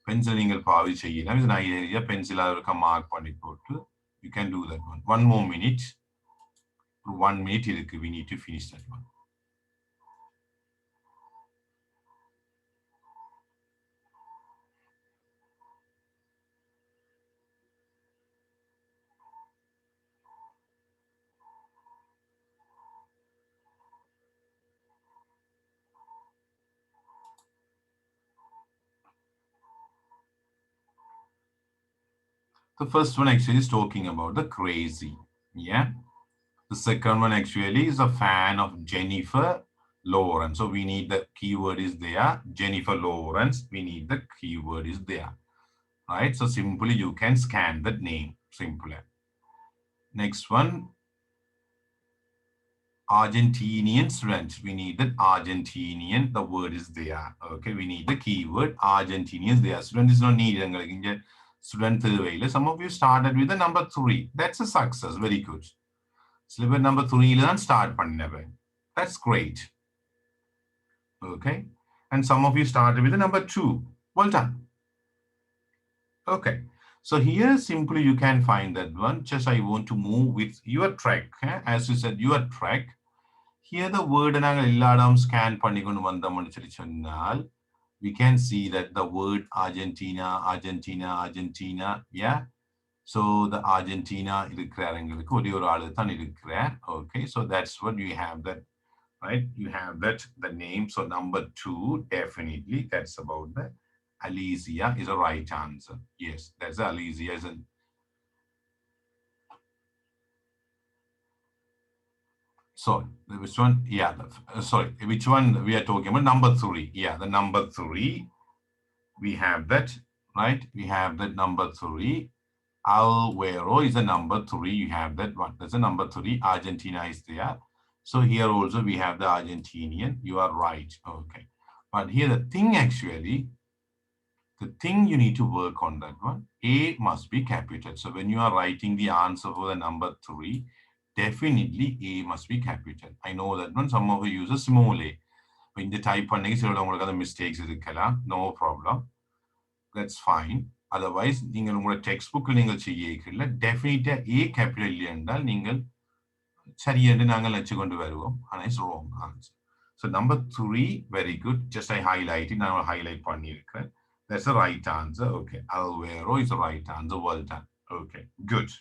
Pencil நீங்கள் பாவி செய்யலாம். இது நான் area pencil இருக்க mark பண்ணி போட்டு you can do that one. 1 more minute. 1 minute இருக்கு. We need to finish that one. The first one actually is talking about the crazy. Yeah. The second one actually is a fan of Jennifer Lawrence. So we need the keyword is there. Jennifer Lawrence. We need the keyword is there. Right. So simply you can scan that name. Simply. Next one. Argentinian students. We need that Argentinian. The word is there. Okay. We need the keyword Argentinians there. Student is not needed. Student, some of you started with the number 3. That's a success. Very good. Syllabus number 3 start. That's great. Okay. And some of you started with the number 2. Well done. Okay. So here simply you can find that one. Just I want to move with your track. As you said, your track. Here the word scan we can see that the word Argentina, Argentina, Argentina. Yeah. So the Argentina okay. So that's what you have that, right? You have that the name. So number 2, definitely that's about the Alicia is a right answer. Yes, that's Alicia is a sorry, which one? Yeah, sorry, which one we are talking about? Number 3. Yeah, the number 3. We have that, right? We have that number 3. Alvaro is a number 3. You have that one. That's a number 3. Argentina is there. So here also we have the Argentinian. You are right. Okay. But here the thing actually, the thing you need to work on that one, A must be capital. So when you are writing the answer for the number 3, definitely A must be capital. I know that one. Some of you use a small a. When the type the mistakes, no problem. That's fine. Otherwise, textbook definitely A capital it's wrong answer. So number 3, very good. Just I highlighted. Now I highlight pannirukren. That's the right answer. Okay. Alvaro is the right answer. Well done. Okay. Good.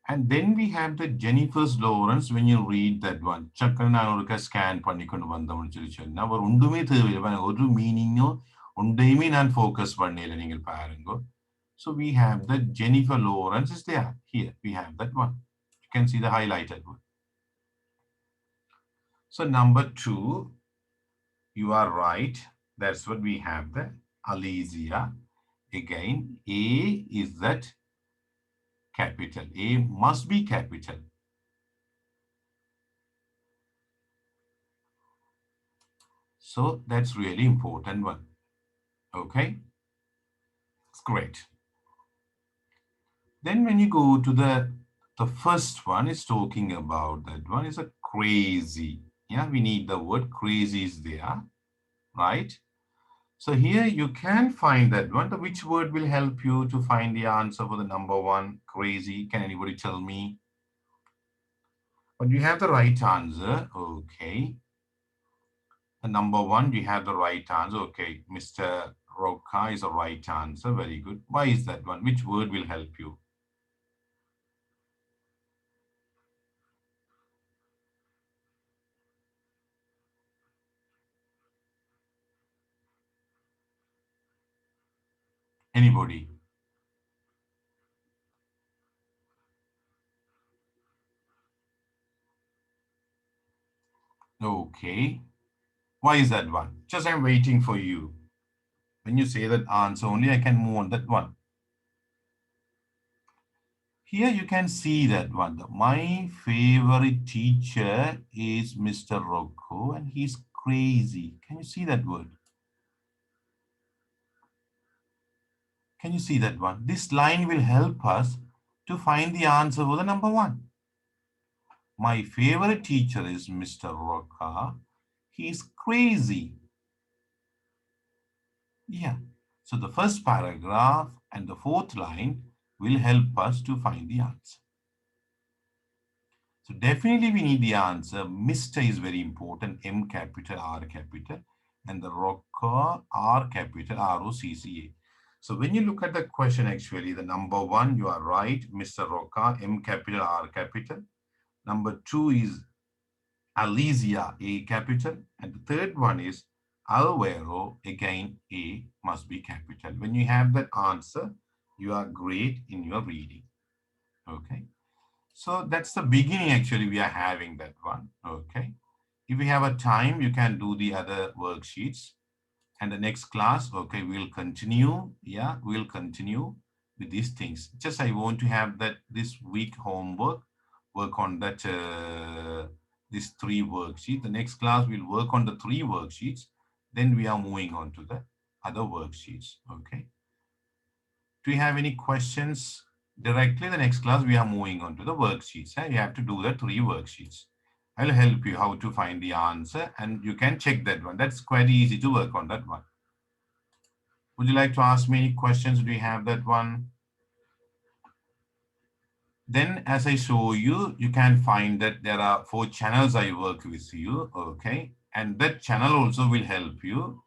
And then we have the Jennifer's Lawrence. When you read that one, scan meaning and focus. So we have the Jennifer Lawrence is there. Here we have that one. You can see the highlighted one. So number 2, you are right. That's what we have the Alicia. Again, A is that capital. A must be capital. So that's really important one. Okay. It's great. Then when you go to the first one is talking about that one is a crazy. Yeah, we need the word crazy is there, right? So here you can find that one. Which word will help you to find the answer for the number 1, crazy? Can anybody tell me? But you have the right answer. Okay. The number 1, you have the right answer. Okay. Mr. Roca is the right answer. Very good. Why is that one? Which word will help you? Anybody? Okay. Why is that one? Just I'm waiting for you. When you say that answer only, I can move on that one. Here you can see that one. My favorite teacher is Mr. Rocco and he's crazy. Can you see that word? Can you see that one? This line will help us to find the answer for the number 1. My favorite teacher is Mr. Rocca. He's crazy. Yeah. So the first paragraph and the 4th line will help us to find the answer. So definitely we need the answer. Mr. is very important. M capital, R capital. And the Rocca, R capital, R-O-C-C-A. So when you look at the question, actually, the number 1, you are right. Mr. Rocca, M capital, R capital. Number 2 is Alicia, A capital. And the 3rd one is Alvaro, again, A must be capital. When you have that answer, you are great in your reading. Okay. So that's the beginning, actually, we are having that one. Okay. If we have a time, you can do the other worksheets. And the next class, okay, we'll continue. Yeah, we'll continue with these things. Just I want to have that this week homework, work on that, these 3 worksheets. The next class, we'll work on the 3 worksheets. Then we are moving on to the other worksheets. Okay. Do you have any questions? Directly the next class, we are moving on to the worksheets. You have to do the 3 worksheets. I'll help you how to find the answer, and you can check that one. That's quite easy to work on that one. Would you like to ask me any questions? Do you have that one? Then, as I show you, you can find that there are 4 channels I work with you, okay? And that channel also will help you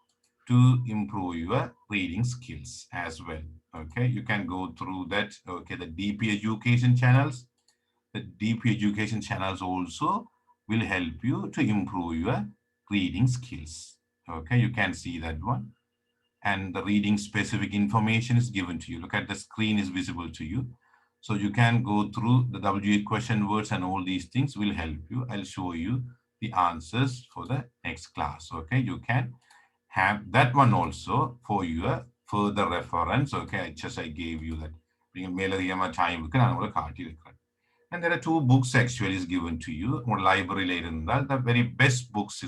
to improve your reading skills as well, okay? You can go through that, okay? The DP education channels, the DP education channels also will help you to improve your reading skills, okay? You can see that one. And the reading specific information is given to you. Look at the screen is visible to you. So you can go through the W8 question words and all these things will help you. I'll show you the answers for the next class. Okay, you can have that one also for your further reference. Okay, I gave you that. And there are 2 books actually is given to you. Library the very best books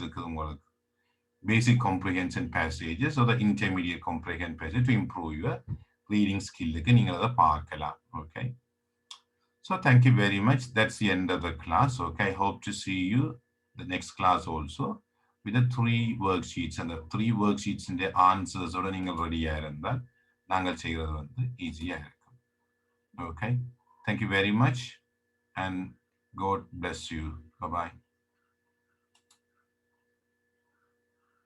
basic comprehension passages or the intermediate comprehension passage to improve your reading skill. Okay. So thank you very much. That's the end of the class. Okay. I hope to see you the next class also with the 3 worksheets and the 3 worksheets in the answers or ready easy. Okay. Thank you very much and God bless you. Bye-bye.